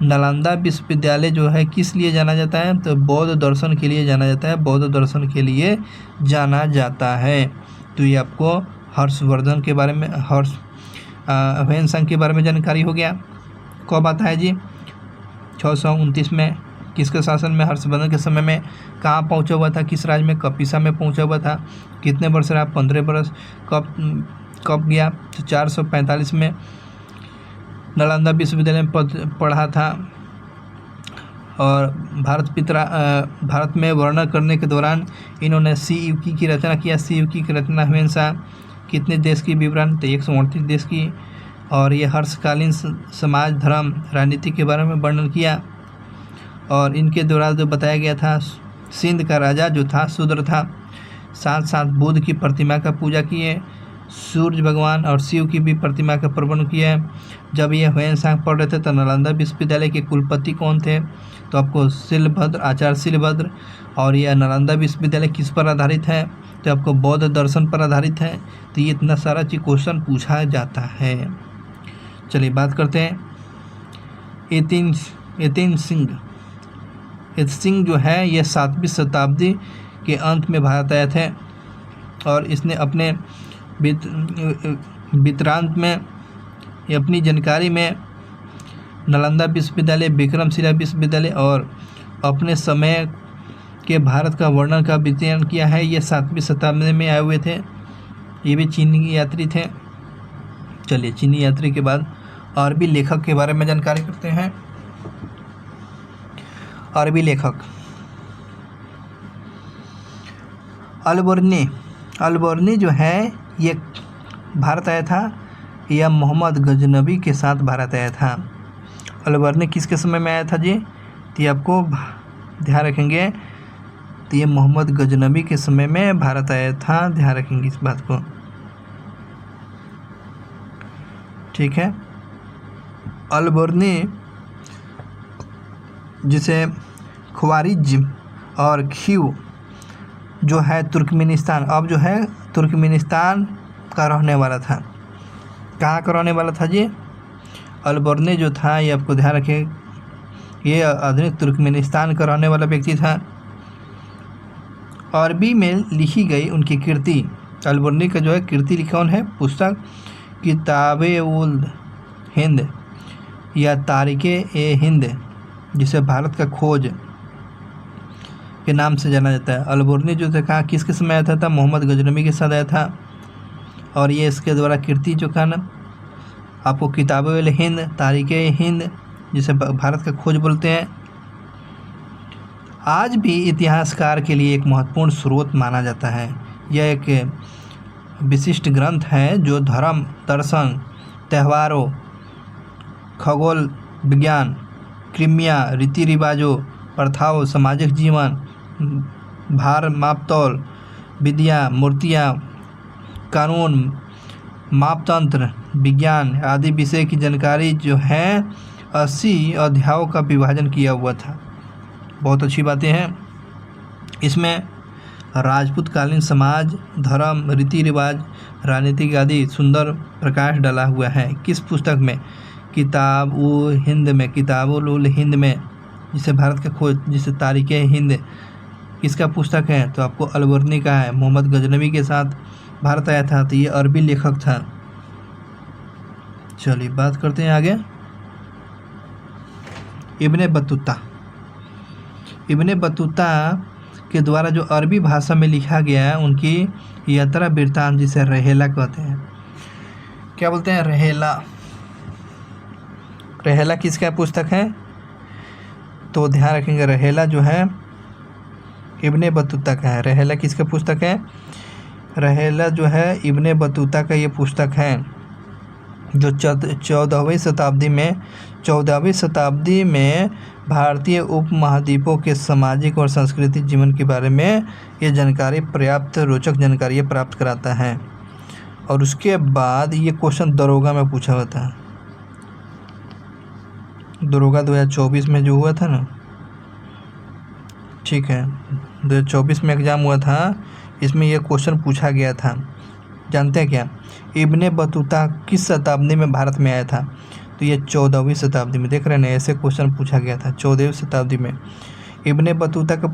नालंदा विश्वविद्यालय जो है किस लिए जाना जाता है? तो बौद्ध दर्शन के लिए जाना जाता है। तो ये आपको हर्षवर्धन के बारे में, ह्वेनसांग के बारे में जानकारी हो गया। कब आता है जी? 629 में। किसके शासन में? हर्षवर्धन के समय में। कहाँ पहुँचा हुआ था? किस राज्य में? कपिसा में पहुँचा हुआ था। कितने वर्ष रहा? 15 वर्ष। कब गया? तो 445 में नालंदा विश्वविद्यालय में पढ़ा था। और भारत में वर्णन करने के दौरान इन्होंने सीयूकी की रचना किया। सीयूकी की रचना ह्वेनसांग। कितने देश की विवरण? तो 138 देश की। और ये हर्षकालीन समाज, धर्म, राजनीति के बारे में वर्णन किया। और इनके द्वारा जो बताया गया था, सिंध का राजा जो था शूद्र था। साथ साथ बुद्ध की प्रतिमा का पूजा किए, सूर्य भगवान और शिव की भी प्रतिमा का प्रबंध किया है। जब ये ह्वेनसांग पढ़ रहे थे तो नालंदा विश्वविद्यालय के कुलपति कौन थे? तो आपको शिलभद्र, आचार्य शिलभद्र। और यह नालंदा विश्वविद्यालय किस पर आधारित है? तो आपको बौद्ध दर्शन पर आधारित है। तो ये इतना सारा चीज क्वेश्चन पूछा जाता है। चलिए बात करते हैं यतीन सिंह जो है ये 7वीं शताब्दी के अंत में भारत आए थे। और इसने अपने वितरांत में अपनी जानकारी में नालंदा विश्वविद्यालय, विक्रमशिला विश्वविद्यालय और अपने समय के भारत का वर्णन का विवरण किया है। ये 7वीं शताब्दी में आए हुए थे। ये भी चीनी यात्री थे। चलिए चीनी यात्री के बाद अरबी लेखक के बारे में जानकारी करते हैं। अरबी लेखक अलबर्नी जो है ये भारत आया था। यह मोहम्मद गजनबी के साथ भारत आया था। अलबर्नी किसके समय में आया था जी? तो ये आपको ध्यान रखेंगे। तो ये मोहम्मद गजनबी के समय में भारत आया था। ध्यान रखेंगे इस बात को, ठीक है। अलबर्नी जिसे ख्वारिज्म और खीव जो है तुर्कमेनिस्तान, अब जो है तुर्कमेनिस्तान का रहने वाला था। कहाँ का रहने वाला था जी? अलबर्नी जो था ये आपको ध्यान रखें, ये आधुनिक तुर्कमेनिस्तान का रहने वाला व्यक्ति था। अरबी में लिखी गई उनकी कृति, अलबर्नी का जो है कृति लिखा है पुस्तक किताब-उल-हिंद या तारीख़-ए-हिंद, जिसे भारत का खोज के नाम से जाना जाता है। अलबर्नी जो था कहाँ किसके समय आया था? मोहम्मद गजनबी के साथ आया था। और ये इसके द्वारा कृति जो का ना आपको किताब-उल-हिंद, तारीख़-ए-हिंद, जिसे भारत का खोज बोलते हैं, आज भी इतिहासकार के लिए एक महत्वपूर्ण स्रोत माना जाता है। यह एक विशिष्ट ग्रंथ है जो धर्म, दर्शन, त्योहारों, खगोल विज्ञान, क्रिमिया, रीति रिवाजों, प्रथाओं, सामाजिक जीवन, भार मापतौल, विद्या, मूर्तियाँ, कानून, मापतंत्र, विज्ञान आदि विषय की जानकारी जो है 80 अध्यायों का विभाजन किया हुआ था। बहुत अच्छी बातें हैं। इसमें राजपूत कालीन समाज, धर्म, रीति रिवाज, राजनीतिक आदि सुंदर प्रकाश डाला हुआ है। किस पुस्तक में? किताब-उल-हिंद में। किताब-उल-हिंद में, जिसे भारत का खोज, जिसे तारीख़-ए-हिंद किसका पुस्तक है? तो आपको अलबर्नी का है। मोहम्मद गजनबी के साथ भारत आया था। तो ये अरबी लेखक था। चलिए बात करते हैं आगे। इब्ने बतूता के द्वारा जो अरबी भाषा में लिखा गया है उनकी यात्रा वृत्तांत, जिसे रहेला कहते हैं। क्या बोलते हैं? रहेला किसका पुस्तक है? तो ध्यान रखेंगे, रहेला जो है इब्ने बतूता का है। रहेला किसका पुस्तक है? रहेला जो है इब्ने बतूता का ये पुस्तक है, जो 14वीं शताब्दी में भारतीय उपमहाद्वीपों के सामाजिक और सांस्कृतिक जीवन के बारे में ये जानकारी रोचक जानकारी प्राप्त कराता है। और उसके बाद ये क्वेश्चन दरोगा में पूछा हुआ था। दरोगा 2024 में जो हुआ था ना, ठीक है, 2024 में एग्ज़ाम हुआ था, इसमें यह क्वेश्चन पूछा गया था। जानते हैं क्या? इब्ने बतूता किस शताब्दी में भारत में आया था? तो ये 14वीं शताब्दी में। देख रहे हैं ना, ऐसे क्वेश्चन पूछा गया था 14वीं शताब्दी में। इब्ने बतूता का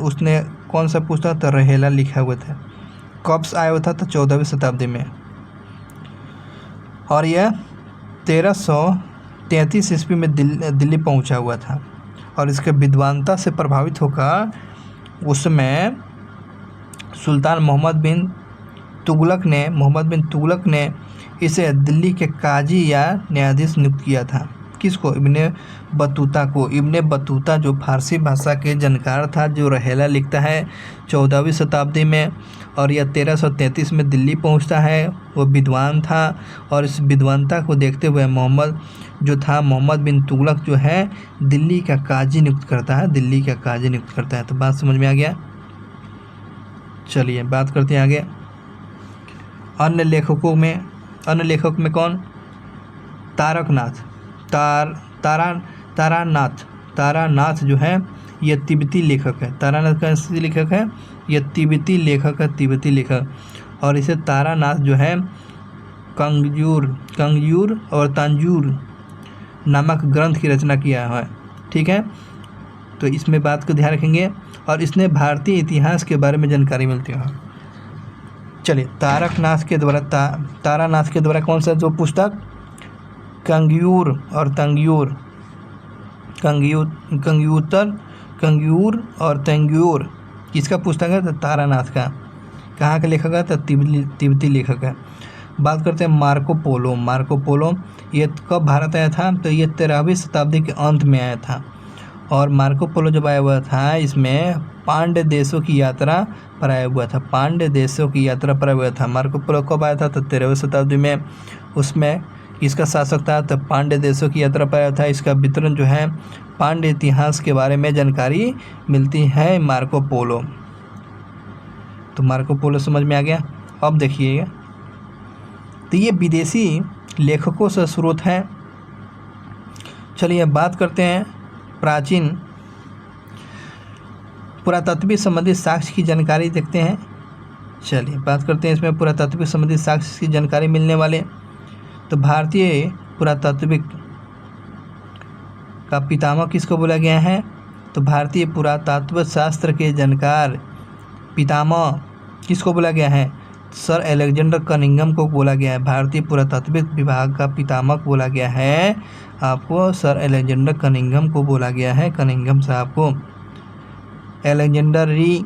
उसने कौन सा पुस्तक था? रहेला लिखा हुआ था। कब से आया हुआ था? तो 14वीं शताब्दी में। और यह 1333 ईस्वी में दिल्ली पहुंचा हुआ था। और इसके विद्वानता से प्रभावित होकर उसमें सुल्तान मोहम्मद बिन तुगलक ने इसे दिल्ली के काजी या न्यायाधीश नियुक्त किया था। किसको? इब्ने बतूता को। इब्ने बतूता जो फारसी भाषा के जानकार था, जो रहेला लिखता है 14वीं शताब्दी में, और यह 1333 में दिल्ली पहुंचता है। वो विद्वान था और इस विद्वानता को देखते हुए मोहम्मद बिन तुगलक जो है दिल्ली का काजी नियुक्त करता है। तो बात समझ में आ गया। चलिए बात करते हैं आगे। अन्य लेखक में कौन? तारकनाथ। तारानाथ जो है ये तिब्बती लेखक है। तारानाथ कैसे लेखक है? ये तिब्बती लेखक। और इसे तारानाथ जो है कंगयूर और तांजूर नामक ग्रंथ की रचना किया है। ठीक है, तो इसमें बात को ध्यान रखेंगे। और इसने भारतीय इतिहास के बारे में जानकारी मिलती है। चलिए, तारानाथ के द्वारा कौन सा जो पुस्तक? कंगयूर और तंगयूर किसका पुस्तक है? तो तारानाथ का। कहाँ का लेखक है? तो तिब्बती लेखक है। बात करते हैं मार्को पोलो। ये कब भारत आया था? तो ये 13वीं शताब्दी के अंत में आया था। और मार्को पोलो जब आया हुआ था, इसमें पांड्य देशों की यात्रा पर आया हुआ था। मार्को पोलो कब आया था? तो 13वीं शताब्दी में। उसमें इसका शासक था, तो पांड्य देशों की यात्रा पर आया था। इसका वितरण जो है पांड्य इतिहास के बारे में जानकारी मिलती है मार्को पोलो। तो मार्को पोलो समझ में आ गया। अब देखिए, तो ये विदेशी लेखकों से स्रोत हैं। चलिए बात करते हैं प्राचीन पुरातत्वीय संबंधित साक्ष्य की जानकारी देखते हैं। चलिए बात करते हैं इसमें पुरातत्वीय संबंधित साक्ष्य की जानकारी मिलने वाले। तो भारतीय पुरातत्विक का पितामह किसको बोला गया है? तो भारतीय पुरातत्व शास्त्र के जानकार पितामह किसको बोला गया है? सर अलेक्जेंडर कनिंघम को बोला गया है। भारतीय पुरातत्विक विभाग का पितामह बोला गया है आपको, सर अलेक्जेंडर कनिंघम को बोला गया है, कनिंघम साहब को। अलेक्जेंडर री,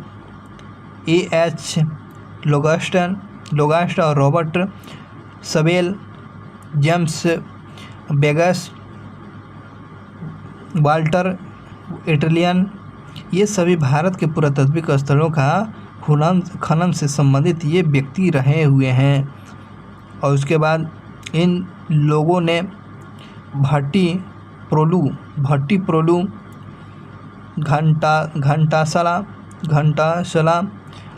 A.H. लोगास्ट और रॉबर्ट सवेल, जेम्स बेगस, वाल्टर इटलियन, ये सभी भारत के पुरातत्विक स्थलों का खनन से संबंधित ये व्यक्ति रहे हुए हैं। और उसके बाद इन लोगों ने भट्टी प्रोलू, घंटाशला,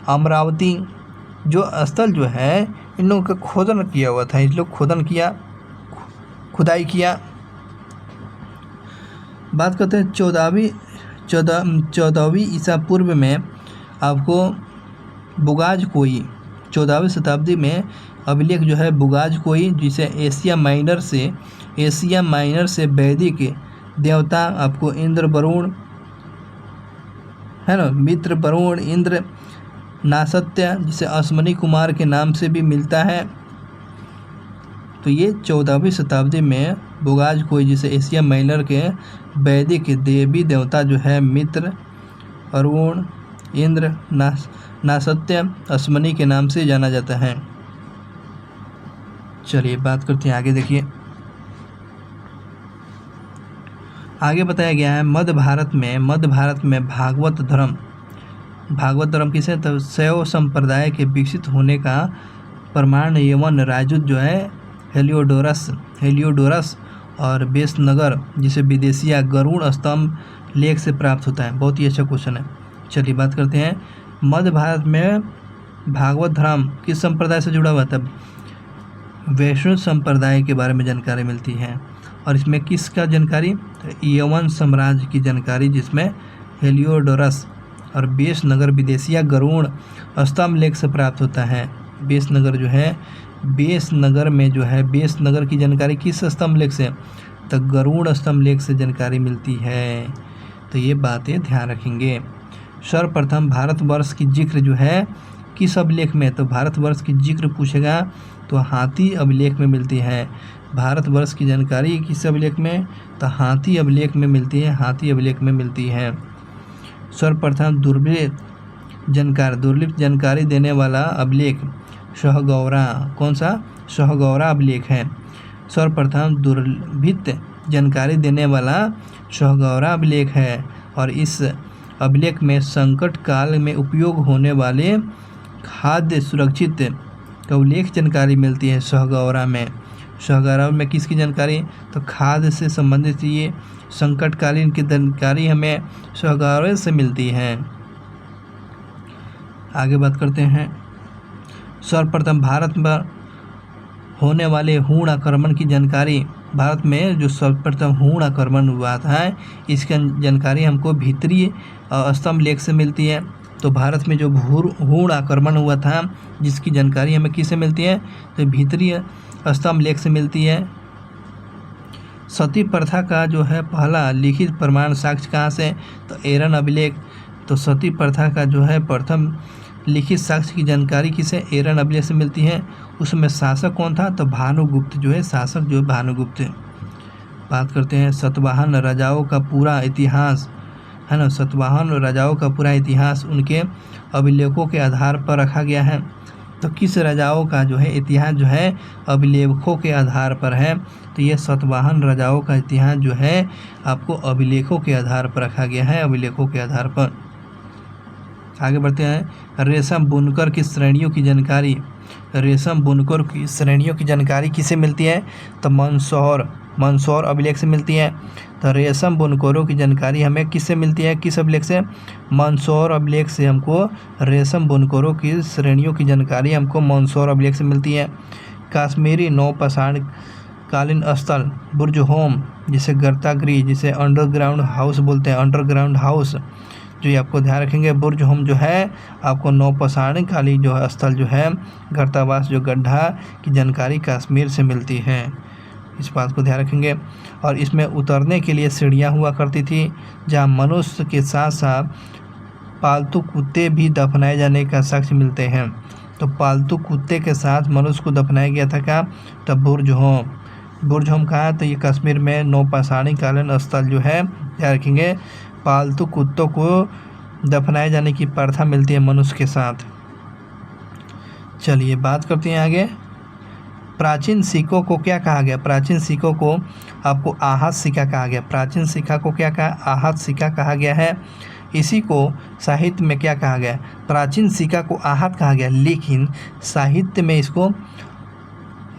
अमरावती जो स्थल जो है इन लोगों का खोदन किया हुआ था। इन लोग खुदाई किया। बात करते हैं 14वीं ईसा पूर्व में आपको बुगाजकोई, 14वीं शताब्दी में अभिलेख जो है बुगाजकोई, जिसे एशिया माइनर से वैदिक देवता आपको इंद्र वरुण है ना, मित्र वरुण, इंद्र, नासत्य जिसे अश्वनी कुमार के नाम से भी मिलता है। तो ये 14वीं शताब्दी में बुगाजकोई, जिसे एशिया माइनर के वैदिक देवी देवता जो है मित्र, वरुण, इंद्र, नासत्य, अश्वनी के नाम से जाना जाता है। चलिए बात करते हैं आगे। देखिए आगे बताया गया है मध्य भारत में भागवत धर्म किसे? तो शैव संप्रदाय के विकसित होने का प्रमाण यवन राजूत जो है हेलियोडोरस और बेसनगर जिसे विदेशिया गरुड़ स्तंभ लेख से प्राप्त होता है। बहुत ही अच्छा क्वेश्चन है। चलिए बात करते हैं मध्य भारत में भागवत धर्म किस संप्रदाय से जुड़ा हुआ था? वैष्णव संप्रदाय के बारे में जानकारी मिलती है। और इसमें किसका जानकारी? यवन साम्राज्य की जानकारी, जिसमें हेलियोडोरस और बेसनगर विदेशिया गरुड़ स्तंभ लेख से प्राप्त होता है। बेसनगर की जानकारी किस स्तंभ लेख से? तो गरुड़ स्तंभ लेख से जानकारी मिलती है। तो ये बातें ध्यान रखेंगे। सर्वप्रथम भारतवर्ष की जिक्र जो है किस अभिलेख में? तो भारतवर्ष की जिक्र पूछेगा तो हाथी अभिलेख में मिलती है। भारतवर्ष की जानकारी किस अभिलेख में? तो हाथी अभिलेख में मिलती है, हाथी अभिलेख में मिलती है। सर्वप्रथम दुर्लभ जानकारी देने वाला अभिलेख सहगौरा, कौन सा? सहगौरा अभिलेख है। सर्वप्रथम दुर्लभित जानकारी देने वाला सहगौरा अभिलेख है और इस अभिलेख में संकट काल में उपयोग होने वाले खाद्य सुरक्षित का उल्लेख जानकारी मिलती है। सहगौरा में किसकी जानकारी? तो खाद्य से संबंधित ये संकटकालीन की जानकारी हमें सहगौरा से मिलती है। आगे बात करते हैं। सर्वप्रथम भारत में होने वाले हूण आक्रमण की जानकारी, भारत में जो सर्वप्रथम हूण आक्रमण हुआ था इसकी जानकारी हमको भीतरी स्तंभ लेख से मिलती है। तो भारत में जो हूण आक्रमण हुआ था जिसकी जानकारी हमें किससे मिलती है? तो भीतरी स्तंभ लेख से मिलती है। सती प्रथा का जो है पहला लिखित प्रमाण साक्ष्य कहाँ से? तो एरन अभिलेख। तो सती प्रथा का जो है प्रथम लिखित साक्ष्य की जानकारी किसे? एरन अभिलेख से मिलती है। उसमें शासक कौन था? तो भानुगुप्त जो है शासक जो है भानुगुप्त। बात करते हैं सतवाहन राजाओं का पूरा इतिहास, है ना। सतवाहन राजाओं का पूरा इतिहास उनके अभिलेखों के आधार पर रखा गया है। तो किस राजाओं का जो है इतिहास जो है अभिलेखों के आधार पर है? तो ये सतवाहन राजाओं का इतिहास जो है आपको अभिलेखों के आधार पर रखा गया है, अभिलेखों के आधार पर। आगे बढ़ते हैं। रेशम बुनकर की श्रेणियों की जानकारी, रेशम बुनकर की श्रेणियों की जानकारी किसे मिलती है? तो मंदसौर अभिलेख से मिलती है। तो रेशम बुनकरों की जानकारी हमें किससे मिलती है? किस अभिलेख से? मंदसौर अभिलेख से हमको रेशम बुनकरों की श्रेणियों की जानकारी हमको मंदसौर अभिलेख से मिलती है। कश्मीरी नौपाषाण कालीन स्थल बुर्ज होम, जिसे गर्तागृह, जिसे अंडरग्राउंड हाउस बोलते हैं, अंडरग्राउंड हाउस, जो ये आपको ध्यान रखेंगे। बुर्ज होम जो है आपको नौपाषाण कालीन जो है स्थल जो है गर्तावास जो गड्ढा की जानकारी कश्मीर से मिलती है, इस बात को ध्यान रखेंगे। और इसमें उतरने के लिए सीढ़ियाँ हुआ करती थी जहाँ मनुष्य के साथ साथ पालतू कुत्ते भी दफनाए जाने का साक्ष्य मिलते हैं। तो पालतू कुत्ते के साथ मनुष्य को दफनाया गया था क्या? तो बुर्ज होम कहाँ है? तो ये कश्मीर में नौपाषाणी कालीन स्थल जो है ध्यान रखेंगे। पालतू कुत्तों को दफनाए जाने की प्रथा मिलती है मनुष्य के साथ। चलिए बात करते हैं आगे। प्राचीन सिक्कों को क्या कहा गया? प्राचीन सिक्कों को आपको आहत सिक्का कहा गया। प्राचीन सिक्का को क्या कहा? आहत सिक्का कहा गया है। इसी को साहित्य में क्या कहा गया? प्राचीन सिक्का को आहत कहा गया, लेकिन साहित्य में इसको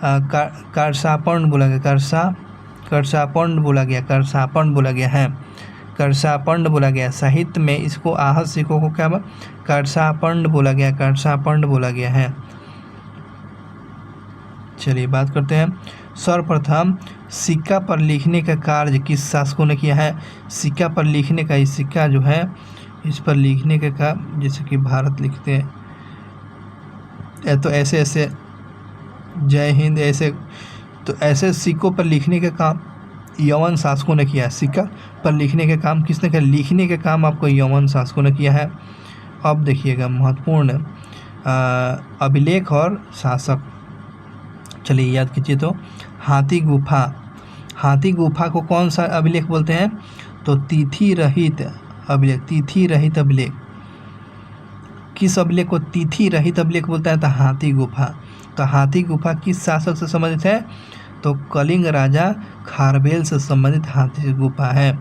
करसापर्ण बोला गया। करसापर्ण बोला गया। साहित्य में इसको आहत सिक्कों को क्या करसापर्ण बोला गया है। चलिए बात करते हैं। सर्वप्रथम सिक्का पर लिखने का कार्य किस शासकों ने किया है? सिक्का पर लिखने का, इस सिक्का जो है इस पर लिखने का काम, जैसे कि भारत लिखते हैं तो ऐसे जय हिंद, ऐसे सिक्कों पर लिखने का काम यवन शासकों ने किया है। सिक्का पर लिखने का काम किसने किया? लिखने का काम आपको यवन शासकों ने किया है। अब देखिएगा महत्वपूर्ण अभिलेख और शासक, चलिए याद कीजिए। तो हाथी गुफा को कौन सा अभिलेख बोलते हैं? तो तिथि रहित अभिलेख। किस अभिलेख को तिथि रहित अभिलेख बोलता है? तो हाथी गुफा किस शासक से संबंधित है? तो कलिंग राजा खारवेल से संबंधित हाथी गुफा है।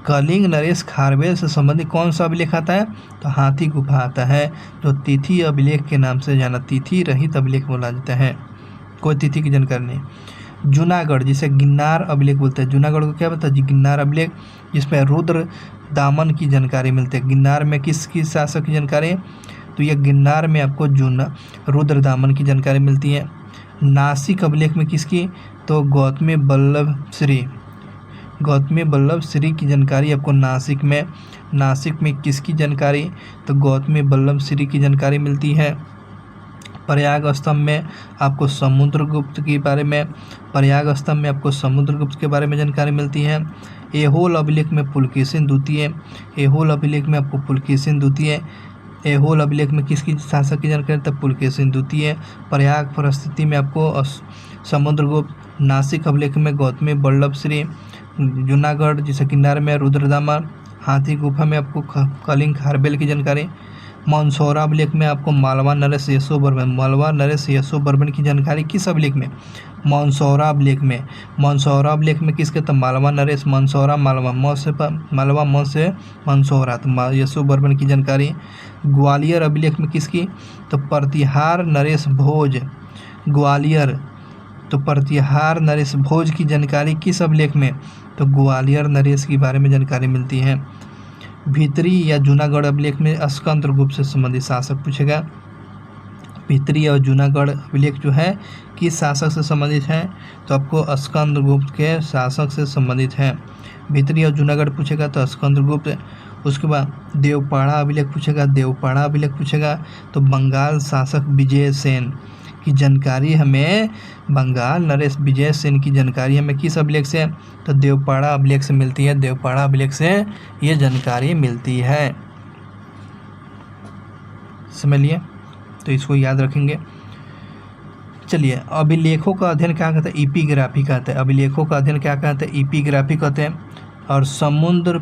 कलिंग नरेश खारवेल से संबंधित कौन सा अभिलेख आता है? तो हाथी गुफा आता है, जो तिथि अभिलेख के नाम से जाना, तिथि रहित अभिलेख बोला जाता है। कोई तिथि की जानकारी नहीं। जूनागढ़, जिसे गिन्नार अभिलेख बोलते हैं। जूनागढ़ को क्या बोलते हैं? गिन्नार अभिलेख, जिसमें रुद्र दामन की जानकारी मिलती है। गिन्नार में किस शासक की जानकारी? तो ये गिन्नार में आपको रुद्र दामन की जानकारी मिलती है। नासिक अभिलेख में किसकी? तो गौतमी बल्लभ श्री की जानकारी आपको नासिक में किसकी जानकारी? तो गौतमी बल्लभ श्री की जानकारी मिलती है। प्रयाग स्तंभ में आपको समुद्रगुप्त के बारे में जानकारी मिलती है। एहोल अभिलेख में पुलकेशिन द्वितीय, आपको पुलकेशिन द्वितीय ऐहोल अभिलेख में किसकी शासक की जानकारी, तब पुलकेशिन द्वितीय। प्रयाग परिस्थिति में आपको समुद्रगुप्त। नासिक अभिलेख में गौतमी वल्लभ श्री। जूनागढ़ जिसे किन्नार में रुद्रदामा। हाथी गुफा में आपको कलिंग खारबेल की जानकारी। मंसौरा अभिलेख में आपको मालवा नरेश यशोवर्मन। मालवा नरेश यशोवर्मन की जानकारी किस अभिलेख में, मंसौरा अभिलेख में। मंसौरा अभिलेख में किसके, तो मालवा नरेश। मंसौरा मालवा मालवा म से मंसौरा, तो यशोवर्मन की जानकारी। ग्वालियर अभिलेख में किसकी, तो प्रतिहार नरेश भोज। ग्वालियर, तो प्रतिहार नरेश भोज की जानकारी किस अभिलेख में, तो ग्वालियर नरेश के बारे में जानकारी मिलती है। भित्री या जूनागढ़ अभिलेख में स्कंदगुप्त से संबंधित शासक पूछेगा। भित्री और जूनागढ़ अभिलेख जो है किस शासक से संबंधित है, तो आपको स्कंदगुप्त के शासक से संबंधित है। भित्री और जूनागढ़ पूछेगा तो स्कंदगुप्त। उसके बाद देवपाड़ा अभिलेख पूछेगा। देवपाड़ा अभिलेख पूछेगा तो बंगाल शासक विजय सेन की जानकारी हमें, बंगाल नरेश विजय सेन की जानकारी हमें किस अभिलेख से, तो देवपाड़ा अभिलेख से मिलती है। देवपाड़ा अभिलेख से ये जानकारी मिलती है। समझ लिए, तो इसको याद रखेंगे। चलिए, अभिलेखों का अध्ययन क्या कहते हैं, इपिग्राफी कहते हैं। अभिलेखों का अध्ययन क्या कहते हैं, इपिग्राफी कहते हैं। और समुद्र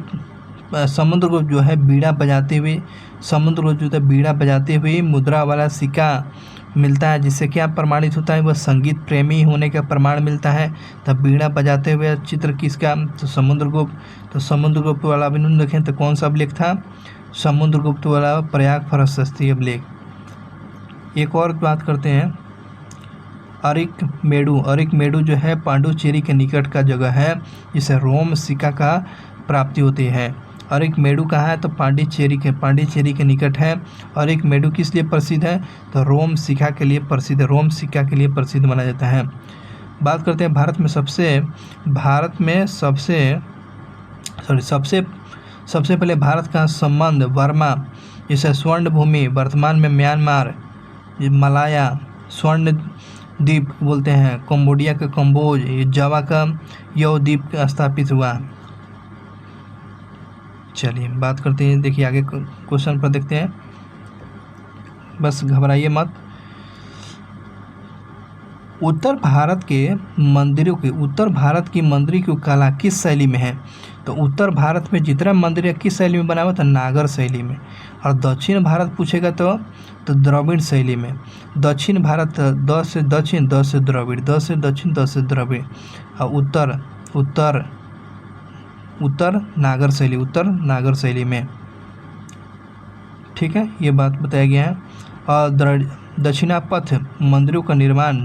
को जो है बीड़ा बजाते हुए, समुद्र को जो है बीड़ा बजाते हुए मुद्रा वाला सिक्का मिलता है, जिससे क्या प्रमाणित होता है, वह संगीत प्रेमी होने का प्रमाण मिलता है। तब बीड़ा बजाते हुए चित्र किसका, तो समुद्रगुप्त। तो समुद्रगुप्त वाला अभिलेख देखें तो कौन सा अभिलेख था, समुद्रगुप्त वाला प्रयाग प्रशस्ति अभिलेख। एक और बात करते हैं, अरिकमेडु। अरिकमेडु जो है पांडुचेरी के निकट का जगह है, जिसे रोम सिक्का का प्राप्ति होती है। अरिकमेडु कहाँ है, तो पांडिचेरी के निकट है। अरिकमेडु किस लिए प्रसिद्ध है, तो रोम सिक्का के लिए प्रसिद्ध है। रोम सिक्का के लिए प्रसिद्ध माना जाता है। बात करते हैं सबसे पहले भारत का संबंध वर्मा, जैसे स्वर्ण भूमि, वर्तमान में म्यांमार, मलाया, स्वर्ण द्वीप बोलते हैं, कंबोडिया का कंबोज, जावा का यो द्वीप स्थापित हुआ। चलिए बात करते हैं, देखिए आगे क्वेश्चन पर देखते हैं, बस घबराइए मत। उत्तर भारत की मंदिरों की कला किस शैली में है, तो उत्तर भारत में जितना मंदिर है किस शैली में बना हुआ था, नागर शैली में। और दक्षिण भारत पूछेगा तो द्रविड़ शैली में। दक्षिण भारत द से दक्षिण, द से द्रविड़, द से दक्षिण, द से द्रविड़। और उत्तर नागर शैली में। ठीक है, ये बात बताया गया है। और दक्षिणापथ मंदिरों का निर्माण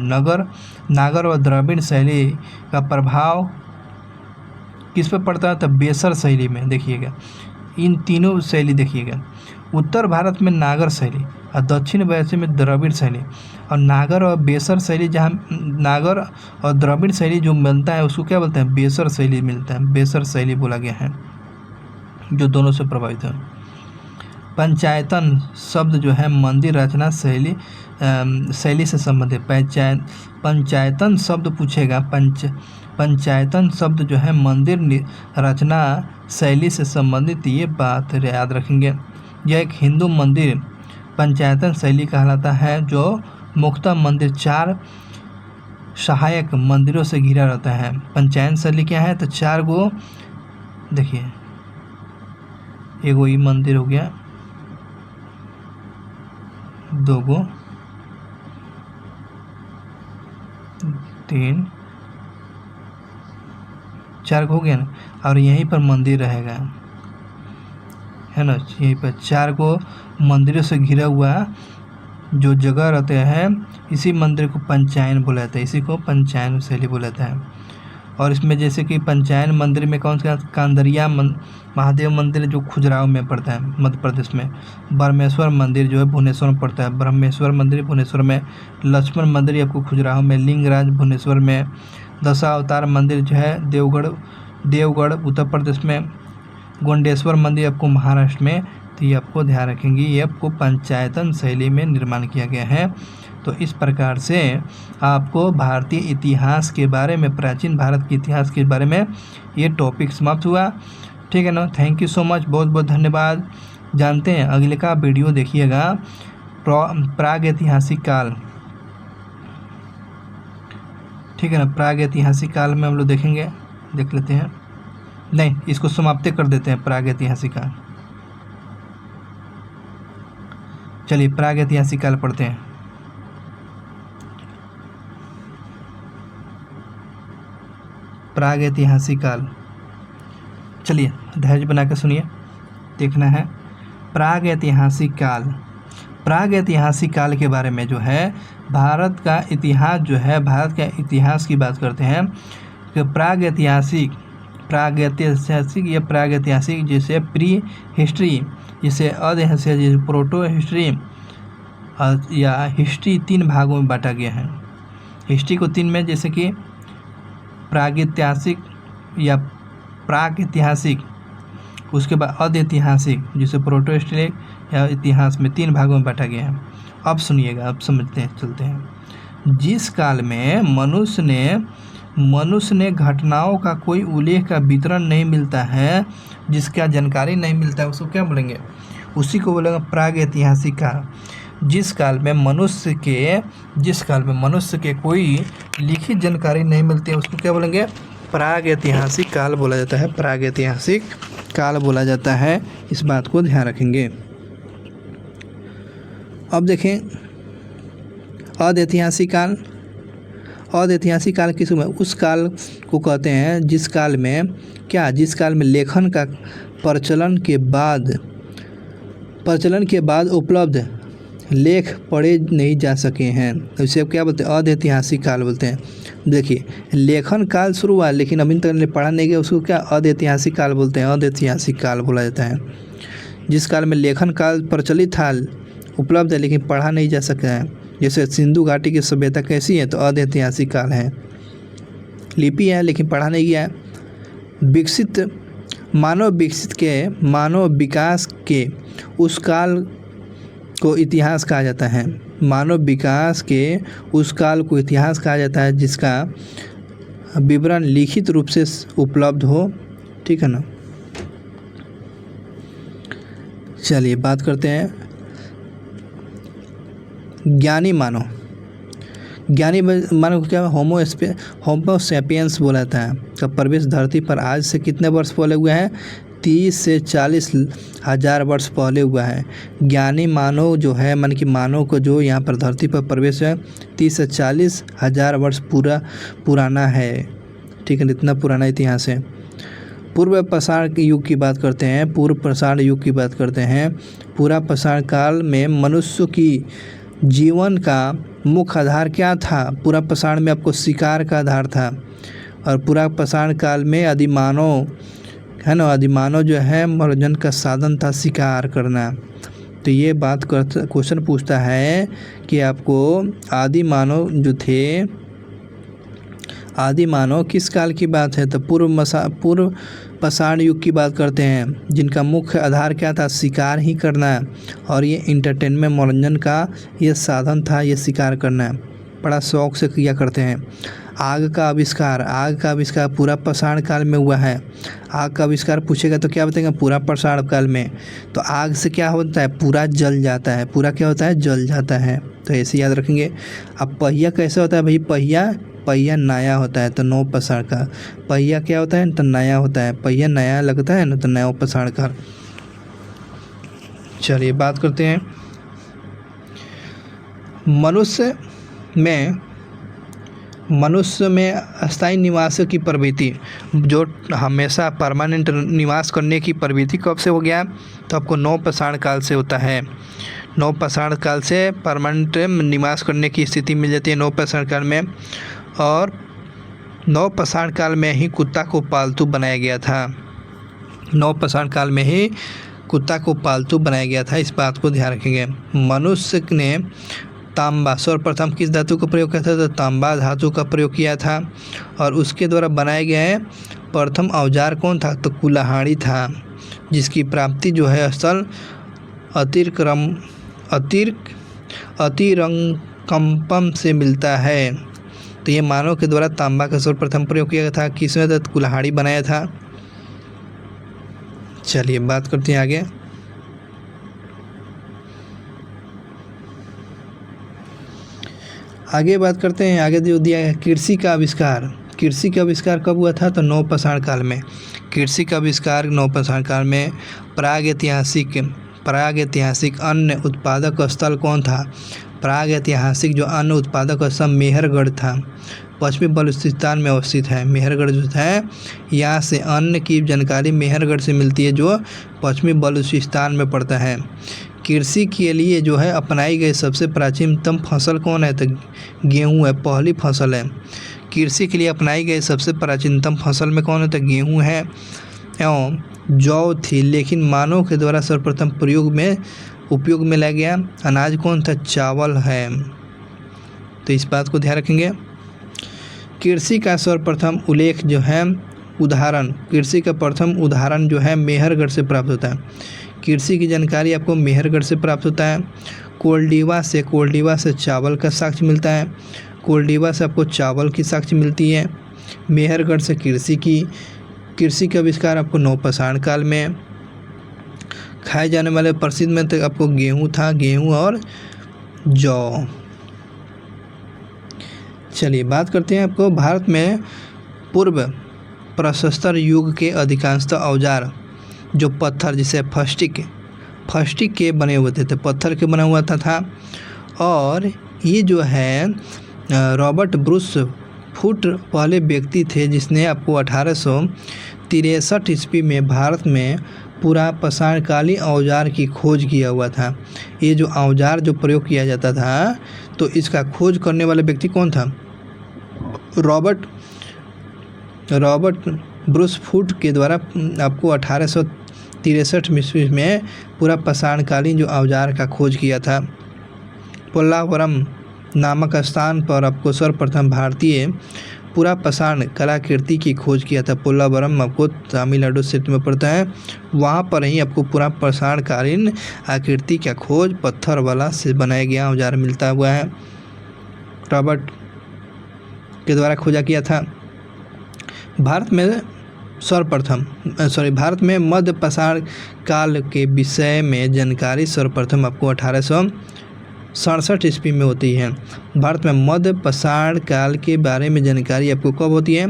नागर और द्रविड़ शैली का प्रभाव किस पर पड़ता है, तो बेसर शैली में। देखिएगा इन तीनों शैली देखिएगा, उत्तर भारत में नागर शैली और दक्षिण भारत में द्रविड़ शैली। और नागर और बेसर शैली, जहाँ नागर और द्रविड़ शैली जो मिलता है उसको क्या बोलते हैं, बेसर शैली मिलता है। बेसर शैली बोला गया है, जो दोनों से प्रभावित है। पंचायतन शब्द जो है मंदिर रचना शैली से संबंधित। पंचायतन शब्द पूछेगा, पंचायतन शब्द जो है मंदिर रचना शैली से संबंधित, ये बात याद रखेंगे। यह एक हिंदू मंदिर पंचायतन शैली कहलाता है, जो मुख्यतः मंदिर 4 सहायक मंदिरों से घिरा रहता है। पंचायत शैली क्या है, तो 4 गो, देखिए एगो ये मंदिर हो गया, 2 गो, 3, 4 हो गया ना। और यहीं पर मंदिर रहेगा, है ना, यहीं पर 4 गो मंदिरों से घिरा हुआ जो जगह रहते हैं, इसी मंदिर को पंचायन बोला जाता है, इसी को पंचायन शैली बोला जाता है। और इसमें जैसे कि पंचायन मंदिर में कौन सा, कांदरिया महादेव मंदिर जो खुजराहो में पड़ता है मध्य प्रदेश में। ब्रह्मेश्वर मंदिर जो है भुवनेश्वर में पड़ता है, ब्रह्मेश्वर मंदिर भुवनेश्वर में। लक्ष्मण मंदिर आपको खुजराहो में, लिंगराज भुवनेश्वर में। दशावतार मंदिर जो है देवगढ़ उत्तर प्रदेश में। गोंडेश्वर मंदिर आपको महाराष्ट्र में। तो ये आपको ध्यान रखेंगे, ये आपको पंचायतन शैली में निर्माण किया गया है। तो इस प्रकार से आपको भारतीय इतिहास के बारे में, प्राचीन भारत के इतिहास के बारे में ये टॉपिक समाप्त हुआ। ठीक है ना, थैंक यू सो मच, बहुत बहुत धन्यवाद। जानते हैं? अगले का वीडियो देखिएगा, प्राग ऐतिहासिक काल, ठीक है ना। प्राग ऐतिहासिक काल में हम लोग देखेंगे, देख लेते हैं। नहीं, इसको समाप्त कर देते हैं, प्राग ऐतिहासिक काल। चलिए प्राग ऐतिहासिक काल पढ़ते हैं। प्राग ऐतिहासिक काल, चलिए धैर्य बना के सुनिए, देखना है। प्राग ऐतिहासिक काल, प्राग ऐतिहासिक काल के बारे में जो है भारत का इतिहास जो है, भारत का इतिहास की बात करते हैं कि प्राग ऐतिहासिक या प्राग ऐतिहासिक, जैसे प्री हिस्ट्री, जैसे अधैतिहासिक, जैसे प्रोटो हिस्ट्री या हिस्ट्री 3 भागों में बांटा गया है। हिस्ट्री को 3 में, जैसे कि प्रागैतिहासिक या प्राग ऐतिहासिक, उसके बाद अधैतिहासिक जिसे प्रोटो हिस्ट्री या इतिहास में 3 भागों में बांटा गया है। अब सुनिएगा, अब समझते हैं, चलते हैं। जिस काल में मनुष्य ने घटनाओं का कोई उल्लेख का वितरण नहीं मिलता है, जिसका जानकारी नहीं मिलता है, उसको क्या बोलेंगे? उसी को बोलेंगे प्राग ऐतिहासिक काल। जिस काल में मनुष्य के कोई लिखित जानकारी नहीं मिलती है, उसको क्या बोलेंगे? प्राग ऐतिहासिक काल बोला जाता है, प्राग ऐतिहासिक काल बोला जाता है। इस बात को ध्यान रखेंगे। अब देखें अधैतिहासिक काल। अधैतिहासिक काल किस में? उस काल को कहते हैं जिस काल में लेखन का प्रचलन के बाद उपलब्ध लेख पढ़े नहीं जा सके हैं, इसे क्या बोलते हैं? अधैतिहासिक काल बोलते हैं। देखिए, लेखन काल शुरू हुआ लेकिन अभी तक पढ़ा नहीं गया, उसको क्या अधैतिहासिक काल बोलते हैं, अधैतिहासिक काल बोला जाता है। जिस काल में लेखन काल प्रचलित था, उपलब्ध है लेकिन पढ़ा नहीं जा सका है, जैसे सिंधु घाटी की सभ्यता कैसी है, तो अधैतिहासिक काल है। लिपि है लेकिन पढ़ा नहीं गया है। मानव विकास के उस काल को इतिहास कहा जाता है। मानव विकास के उस काल को इतिहास कहा जाता है जिसका विवरण लिखित रूप से उपलब्ध हो, ठीक है ना। चलिए बात करते हैं ज्ञानी मानव को क्या होमो सैपियंस बोला जाता है। का प्रवेश धरती पर आज से कितने वर्ष पहले हुआ है? 30 से 40 हज़ार वर्ष पहले हुआ है। ज्ञानी मानव जो है, मन की मानव को जो यहाँ पर धरती पर प्रवेश है 30 से 40 हज़ार वर्ष पुराना है, ठीक है, इतना पुराना इतिहास है। पूर्व पाषाण युग की बात करते हैं, पूर्व पाषाण युग की बात करते हैं। पूरा पाषाण काल में मनुष्य की जीवन का मुख्य आधार क्या था? पूरा पाषाण में आपको शिकार का आधार था, और पूरा पाषाण काल में आदिमानव है ना, आदिमानव जो है मनोरंजन का साधन था शिकार करना। तो ये बात क्वेश्चन पूछता है कि आपको आदिमानव जो थे, आदिमानव किस काल की बात है? तो पूर्व पाषाण युग की बात करते हैं, जिनका मुख्य आधार क्या था? शिकार ही करना, और ये इंटरटेनमेंट मनोरंजन का ये साधन था, ये शिकार करना, बड़ा शौक से किया करते हैं। आग का आविष्कार पूरा पाषाण काल में हुआ है। आग का आविष्कार पूछेगा तो क्या बताएंगे? पूरा पाषाण काल में। तो आग से क्या होता है? पूरा जल जाता है, पूरा क्या होता है? जल जाता है। तो ऐसे याद रखेंगे। अब पहिया कैसे होता है भाई? पहिया नया होता है, तो नौ पाषाण का। पहिया क्या होता है? तो नया होता है, पहिया नया लगता है ना, तो नया पाषाण काल। चलिए बात करते हैं मनुष्य में अस्थायी निवास की प्रवृत्ति, जो हमेशा परमानेंट निवास करने की प्रवृत्ति कब से हो गया? तो आपको नौ पाषाण काल से होता है। नौ पाषाण काल से परमानेंट निवास करने की स्थिति मिल जाती है नौ पाषाण काल में। और नौ पाषाण काल में ही कुत्ता को पालतू बनाया गया था। नौ पाषाण काल में ही कुत्ता को पालतू बनाया गया था, इस बात को ध्यान रखेंगे। मनुष्य ने तांबा सर्वप्रथम किस धातु का प्रयोग किया था? तो तांबा धातु का प्रयोग किया था, और उसके द्वारा बनाए गए प्रथम औजार कौन था? तो कुल्हाड़ी था, जिसकी प्राप्ति जो है स्थल अतिरंकम्पम से मिलता है। तो ये मानव के द्वारा तांबा का सर्वप्रथम प्रयोग किया था, किसने? तो कुल्हाड़ी बनाया था। चलिए बात करते हैं आगे। आगे बात करते हैं, आगे जो दिया है कृषि का आविष्कार। कृषि का आविष्कार कब हुआ था? तो नवपाषाण काल में। कृषि का आविष्कार नवपाषाण काल में। प्राग ऐतिहासिक अन्न उत्पादक स्थल कौन था? प्राग ऐतिहासिक जो अन्न उत्पादक स्थल मेहरगढ़ था, पश्चिमी बलूचिस्तान में अवस्थित है। मेहरगढ़ जो है, यहाँ से अन्न की जानकारी मेहरगढ़ से मिलती है जो पश्चिमी बलूचिस्तान में पड़ता है। कृषि के लिए जो है अपनाई गई सबसे प्राचीनतम फसल कौन है? तो गेहूँ है, पहली फसल है। कृषि के लिए अपनाई गई सबसे प्राचीनतम फसल में कौन है? तो गेहूँ है एवं जौ थी, लेकिन मानव के द्वारा सर्वप्रथम उपयोग में लाया गया अनाज कौन था? चावल है। तो इस बात को ध्यान रखेंगे। कृषि का सर्वप्रथम उल्लेख जो है उदाहरण, कृषि का प्रथम उदाहरण जो है मेहरगढ़ से प्राप्त होता है। कृषि की जानकारी आपको मेहरगढ़ से प्राप्त होता है। कोल्डिवा से चावल का साक्ष्य मिलता है। कोल्डिवा से आपको चावल की साक्ष्य मिलती है। मेहरगढ़ से कृषि का आविष्कार आपको नवपाषाण काल में। खाए जाने वाले प्रसिद्ध में तो आपको गेहूँ था, गेहूँ और जौ। चलिए बात करते हैं आपको भारत में पूर्व प्रशस्तर युग के अधिकांशतः औजार जो पत्थर, जिसे फस्टिक के बने हुए थे, पत्थर के बना हुआ था। और ये जो है रॉबर्ट ब्रूस फुट पहले व्यक्ति थे जिसने आपको 1863 ईस्वी में भारत में पूरा पाषाणकालीन औजार की खोज किया हुआ था। ये जो औजार जो प्रयोग किया जाता था, तो इसका खोज करने वाले व्यक्ति कौन था? रॉबर्ट ब्रूस फुट के द्वारा आपको 1863 ईस्वी में पूरा पाषाणकालीन जो औजार का खोज किया था। पोल्लावरम नामक स्थान पर आपको सर्वप्रथम भारतीय पूरा पाषाण कलाकृति की खोज किया था। पोल्लावरम आपको तमिलनाडु क्षेत्र में पड़ता है। वहाँ पर ही आपको पूरा पाषाणकालीन आकृति का खोज पत्थर वाला से बनाया गया औजार मिलता हुआ है। रॉबर्ट के द्वारा खोजा किया था। भारत में मध्य पाषाण काल के विषय में जानकारी सर्वप्रथम आपको 1867 ईस्वी में होती है। भारत में मध्य पाषाण काल के बारे में जानकारी आपको कब होती है?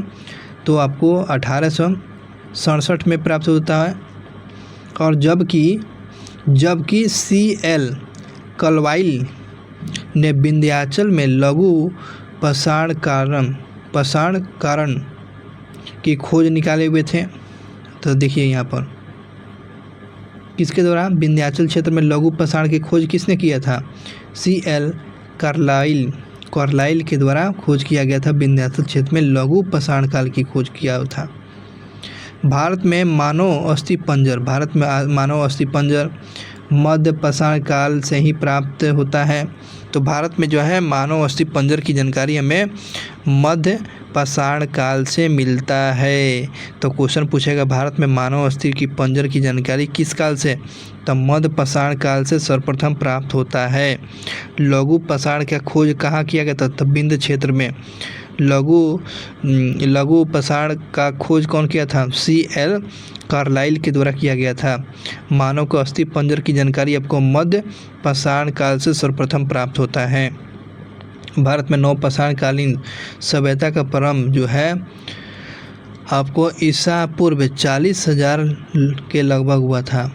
तो आपको 1867 में प्राप्त होता है। और जबकि C.L. कलवाइल ने विंध्याचल में लघु पाषाणकारण की खोज निकाले हुए थे। तो देखिए यहाँ पर किसके द्वारा विंध्याचल क्षेत्र में लघु पाषाण की खोज किसने किया था? C.L. कार्लाइल के द्वारा खोज किया गया था। विंध्याचल क्षेत्र में लघु पाषाण काल की खोज किया था। भारत में मानव अस्थि पंजर मध्य पाषाण काल से ही प्राप्त होता है। तो भारत में जो है मानव अस्थि पंजर की जानकारी हमें मध्य पाषाण काल से मिलता है। तो क्वेश्चन पूछेगा भारत में मानव अस्थि की पंजर की जानकारी किस काल से? तो मध्य पाषाण काल से सर्वप्रथम प्राप्त होता है। लघु पाषाण का खोज कहाँ किया गया था? तो विंध्य क्षेत्र में। लघु पाषाण का खोज कौन किया था? C.L. कार्लाइल के द्वारा किया गया था। मानव को अस्थि पंजर की जानकारी आपको मध्य पाषाण काल से सर्वप्रथम प्राप्त होता है। भारत में नवपाषाणकालीन सभ्यता का प्रारंभ जो है आपको ईसा पूर्व 40,000 के लगभग हुआ था।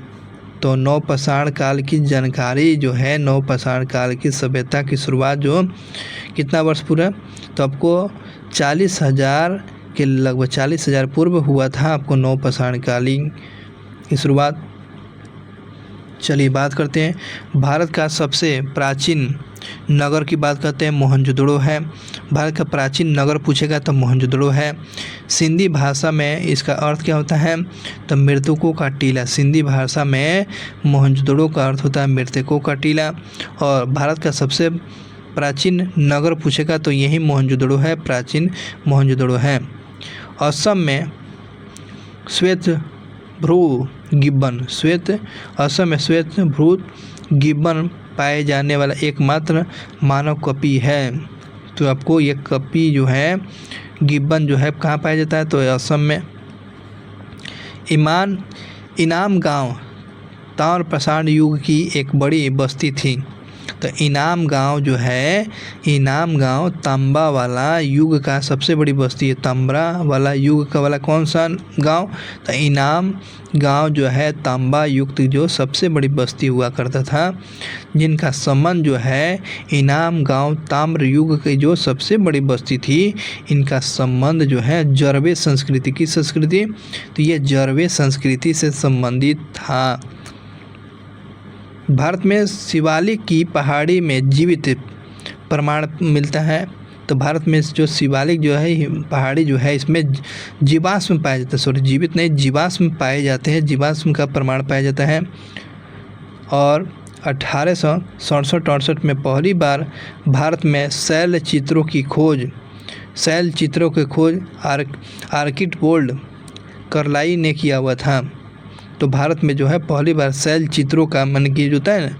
तो नवपाषाण काल की जानकारी जो है, नवपाषाण काल की सभ्यता की शुरुआत जो कितना वर्ष पूरा? तो आपको 40,000 के लगभग 40,000 पूर्व हुआ था आपको नवपाषाण कालीन की शुरुआत। चलिए बात करते हैं भारत का सबसे प्राचीन नगर की बात करते हैं। मोहनजोदड़ो है। भारत का प्राचीन नगर पूछेगा तो मोहनजोदड़ो है। सिंधी भाषा में इसका अर्थ क्या होता है? तो मृतकों का टीला। सिंधी भाषा में मोहनजोदड़ो का अर्थ होता है मृतकों का टीला। और भारत का सबसे प्राचीन नगर पूछेगा तो यही मोहनजोदड़ो है, प्राचीन मोहनजोदड़ो है। असम में असम में श्वेतभ्रू गिब्बन पाए जाने वाला एकमात्र मानव कपि है। तो आपको ये कपि जो है गिब्बन जो है कहाँ पाया जाता है? तो असम में। इनाम गांव ताम्रपाषाण युग की एक बड़ी बस्ती थी। तो इनाम गांव जो है, इनाम गांव तांबा वाला युग का सबसे बड़ी बस्ती है। तांबा वाला युग का वाला कौन सा गांव? तो इनाम गांव जो है तांबा युग जो सबसे बड़ी बस्ती हुआ करता था, जिनका संबंध जो है इनाम गांव ताम्र युग की जो सबसे बड़ी बस्ती थी, इनका संबंध जो है जरवे संस्कृति की संस्कृति, तो ये जरवे संस्कृति से संबंधित था। भारत में शिवालिक की पहाड़ी में जीवित प्रमाण मिलता है। तो भारत में जो शिवालिक जो है पहाड़ी जो है, इसमें जीवाश्म पाया जाता है, सॉरी जीवित नहीं, जीवाश्म पाए जाते हैं, जीवाश्म का प्रमाण पाया जाता है। और 1867-68 में पहली बार भारत में शैल चित्रों की खोज आर्किडवोल्ड कार्लाइल ने किया हुआ था। तो भारत में जो है पहली बार शैल चित्रों का मन की जो होता है ना,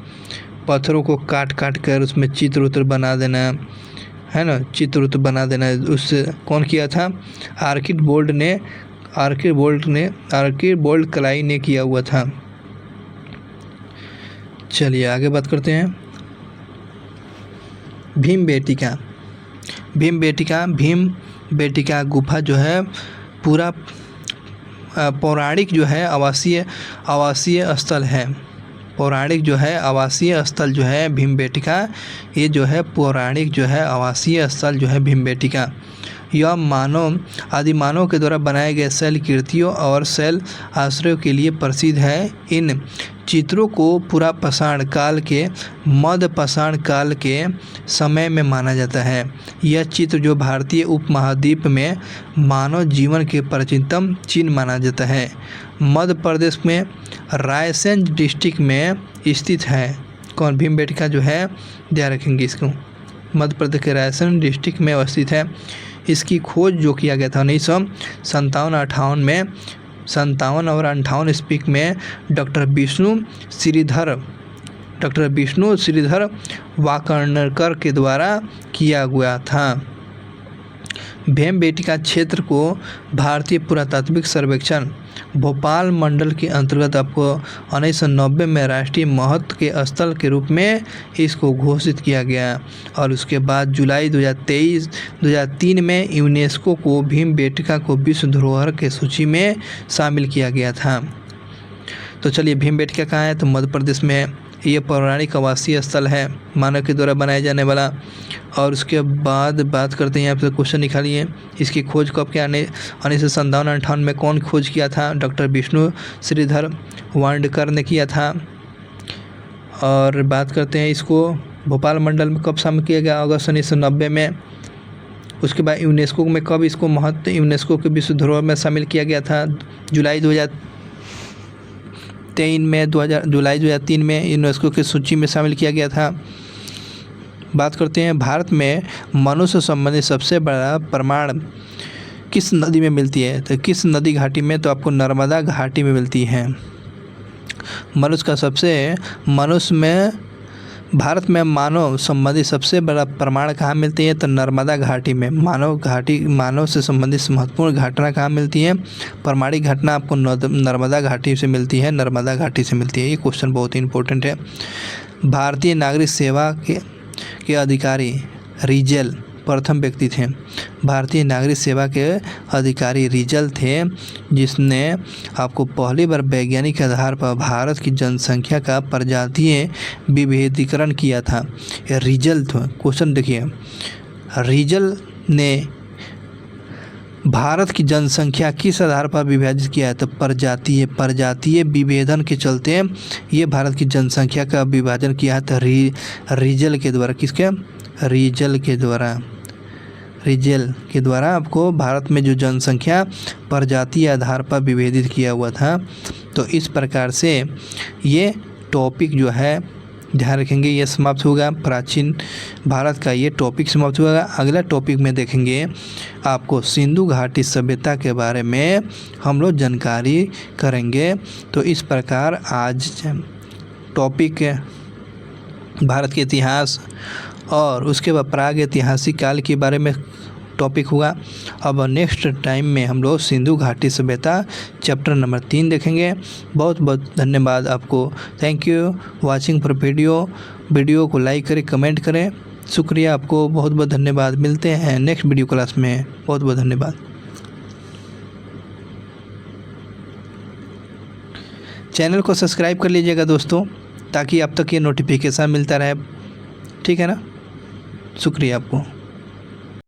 पत्थरों को काट कर उसमें चित्र बना देना है ना, चित्र बना देना, उससे कौन किया था? आर्किडवोल्ड कार्लाइल ने किया हुआ था। चलिए आगे बात करते हैं। भीमबेटका गुफा जो है पूरा पौराणिक जो है आवासीय स्थल है। पौराणिक जो है आवासीय स्थल जो है भीमबेटका, ये जो है पौराणिक जो है आवासीय स्थल जो है भीमबेटका। यह आदिमानव के द्वारा बनाए गए शैल कृतियों और शैल आश्रयों के लिए प्रसिद्ध है। इन चित्रों को पूरा पाषाण काल के मध्य पाषाण काल के समय में माना जाता है। यह चित्र जो भारतीय उपमहाद्वीप में मानव जीवन के प्राचीनतम चिन्ह माना जाता है। मध्य प्रदेश में रायसेन डिस्ट्रिक्ट में स्थित है। कौन? भीमबेटका जो है, ध्यान रखेंगे इसको, मध्य प्रदेश के रायसेन डिस्ट्रिक्ट में अवस्थित है। इसकी खोज जो किया गया था 1957-58 में, 57 और 58 ईस्वी में डॉक्टर विष्णु श्रीधर वाकणकर के द्वारा किया गया था। भीमबेटका क्षेत्र को भारतीय पुरातात्विक सर्वेक्षण भोपाल मंडल के अंतर्गत आपको 1990 में राष्ट्रीय महत्व के स्थल के रूप में इसको घोषित किया गया। और उसके बाद जुलाई 2003 में यूनेस्को को भीमबेटका को विश्व धरोहर के सूची में शामिल किया गया था। तो चलिए, भीमबेटका कहाँ है? तो मध्य प्रदेश में। ये पौराणिक आवासीय स्थल है, मानव के द्वारा बनाए जाने वाला। और उसके बाद बात करते हैं, यहाँ पर क्वेश्चन निकालिए। इसकी खोज कब किया? 1957-58 में कौन खोज किया था? डॉक्टर विष्णु श्रीधर वाकणकर ने किया था। और बात करते हैं, इसको भोपाल मंडल में कब शामिल किया गया? अगस्त 1990 में। उसके बाद यूनेस्को में कब इसको महत्व यूनेस्को के विश्व धरोहर में शामिल किया गया था? जुलाई 2003 में यूनेस्को की सूची में शामिल किया गया था। बात करते हैं, भारत में मनुष्य संबंधी सबसे बड़ा प्रमाण किस नदी में मिलती है? तो किस नदी घाटी में? तो आपको नर्मदा घाटी में मिलती है। भारत में मानव संबंधी सबसे बड़ा प्रमाण कहाँ मिलती है? तो नर्मदा घाटी में। मानव से संबंधित महत्वपूर्ण घटना कहाँ मिलती है? प्रमाणिक घटना आपको नर्मदा घाटी से मिलती है। नर्मदा घाटी से मिलती है। ये क्वेश्चन बहुत ही इंपॉर्टेंट है। भारतीय नागरिक सेवा के अधिकारी रीजल प्रथम व्यक्ति थे। भारतीय नागरिक सेवा के अधिकारी रीजल थे, जिसने आपको पहली बार वैज्ञानिक आधार पर भारत की जनसंख्या का प्रजातीय विभेदीकरण किया था। ये रीजल था। क्वेश्चन देखिए, रीजल ने भारत की जनसंख्या किस आधार पर विभाजित किया है? तो प्रजातीय विभेदन के चलते ये भारत की जनसंख्या का विभाजन किया है। तो रीजल के द्वारा, किसके? रीजल के द्वारा आपको भारत में जो जनसंख्या प्रजातीय आधार पर विभेदित किया हुआ था। तो इस प्रकार से ये टॉपिक जो है, ध्यान रखेंगे, ये समाप्त होगा। प्राचीन भारत का ये टॉपिक समाप्त होगा। अगला टॉपिक में देखेंगे आपको सिंधु घाटी सभ्यता के बारे में हम लोग जानकारी करेंगे। तो इस प्रकार आज टॉपिक भारत के इतिहास और उसके बाद प्राग ऐतिहासिक काल के बारे में टॉपिक हुआ। अब नेक्स्ट टाइम में हम लोग सिंधु घाटी सभ्यता चैप्टर नंबर 3 देखेंगे। बहुत बहुत धन्यवाद आपको। Thank you watching for video. Video को लाइक करें, कमेंट करें। शुक्रिया, आपको बहुत बहुत धन्यवाद। मिलते हैं नेक्स्ट वीडियो क्लास में। बहुत बहुत धन्यवाद। चैनल को सब्सक्राइब कर लीजिएगा दोस्तों, ताकि अब तक ये नोटिफिकेशन मिलता रहे। ठीक है ना। शुक्रिया आपको।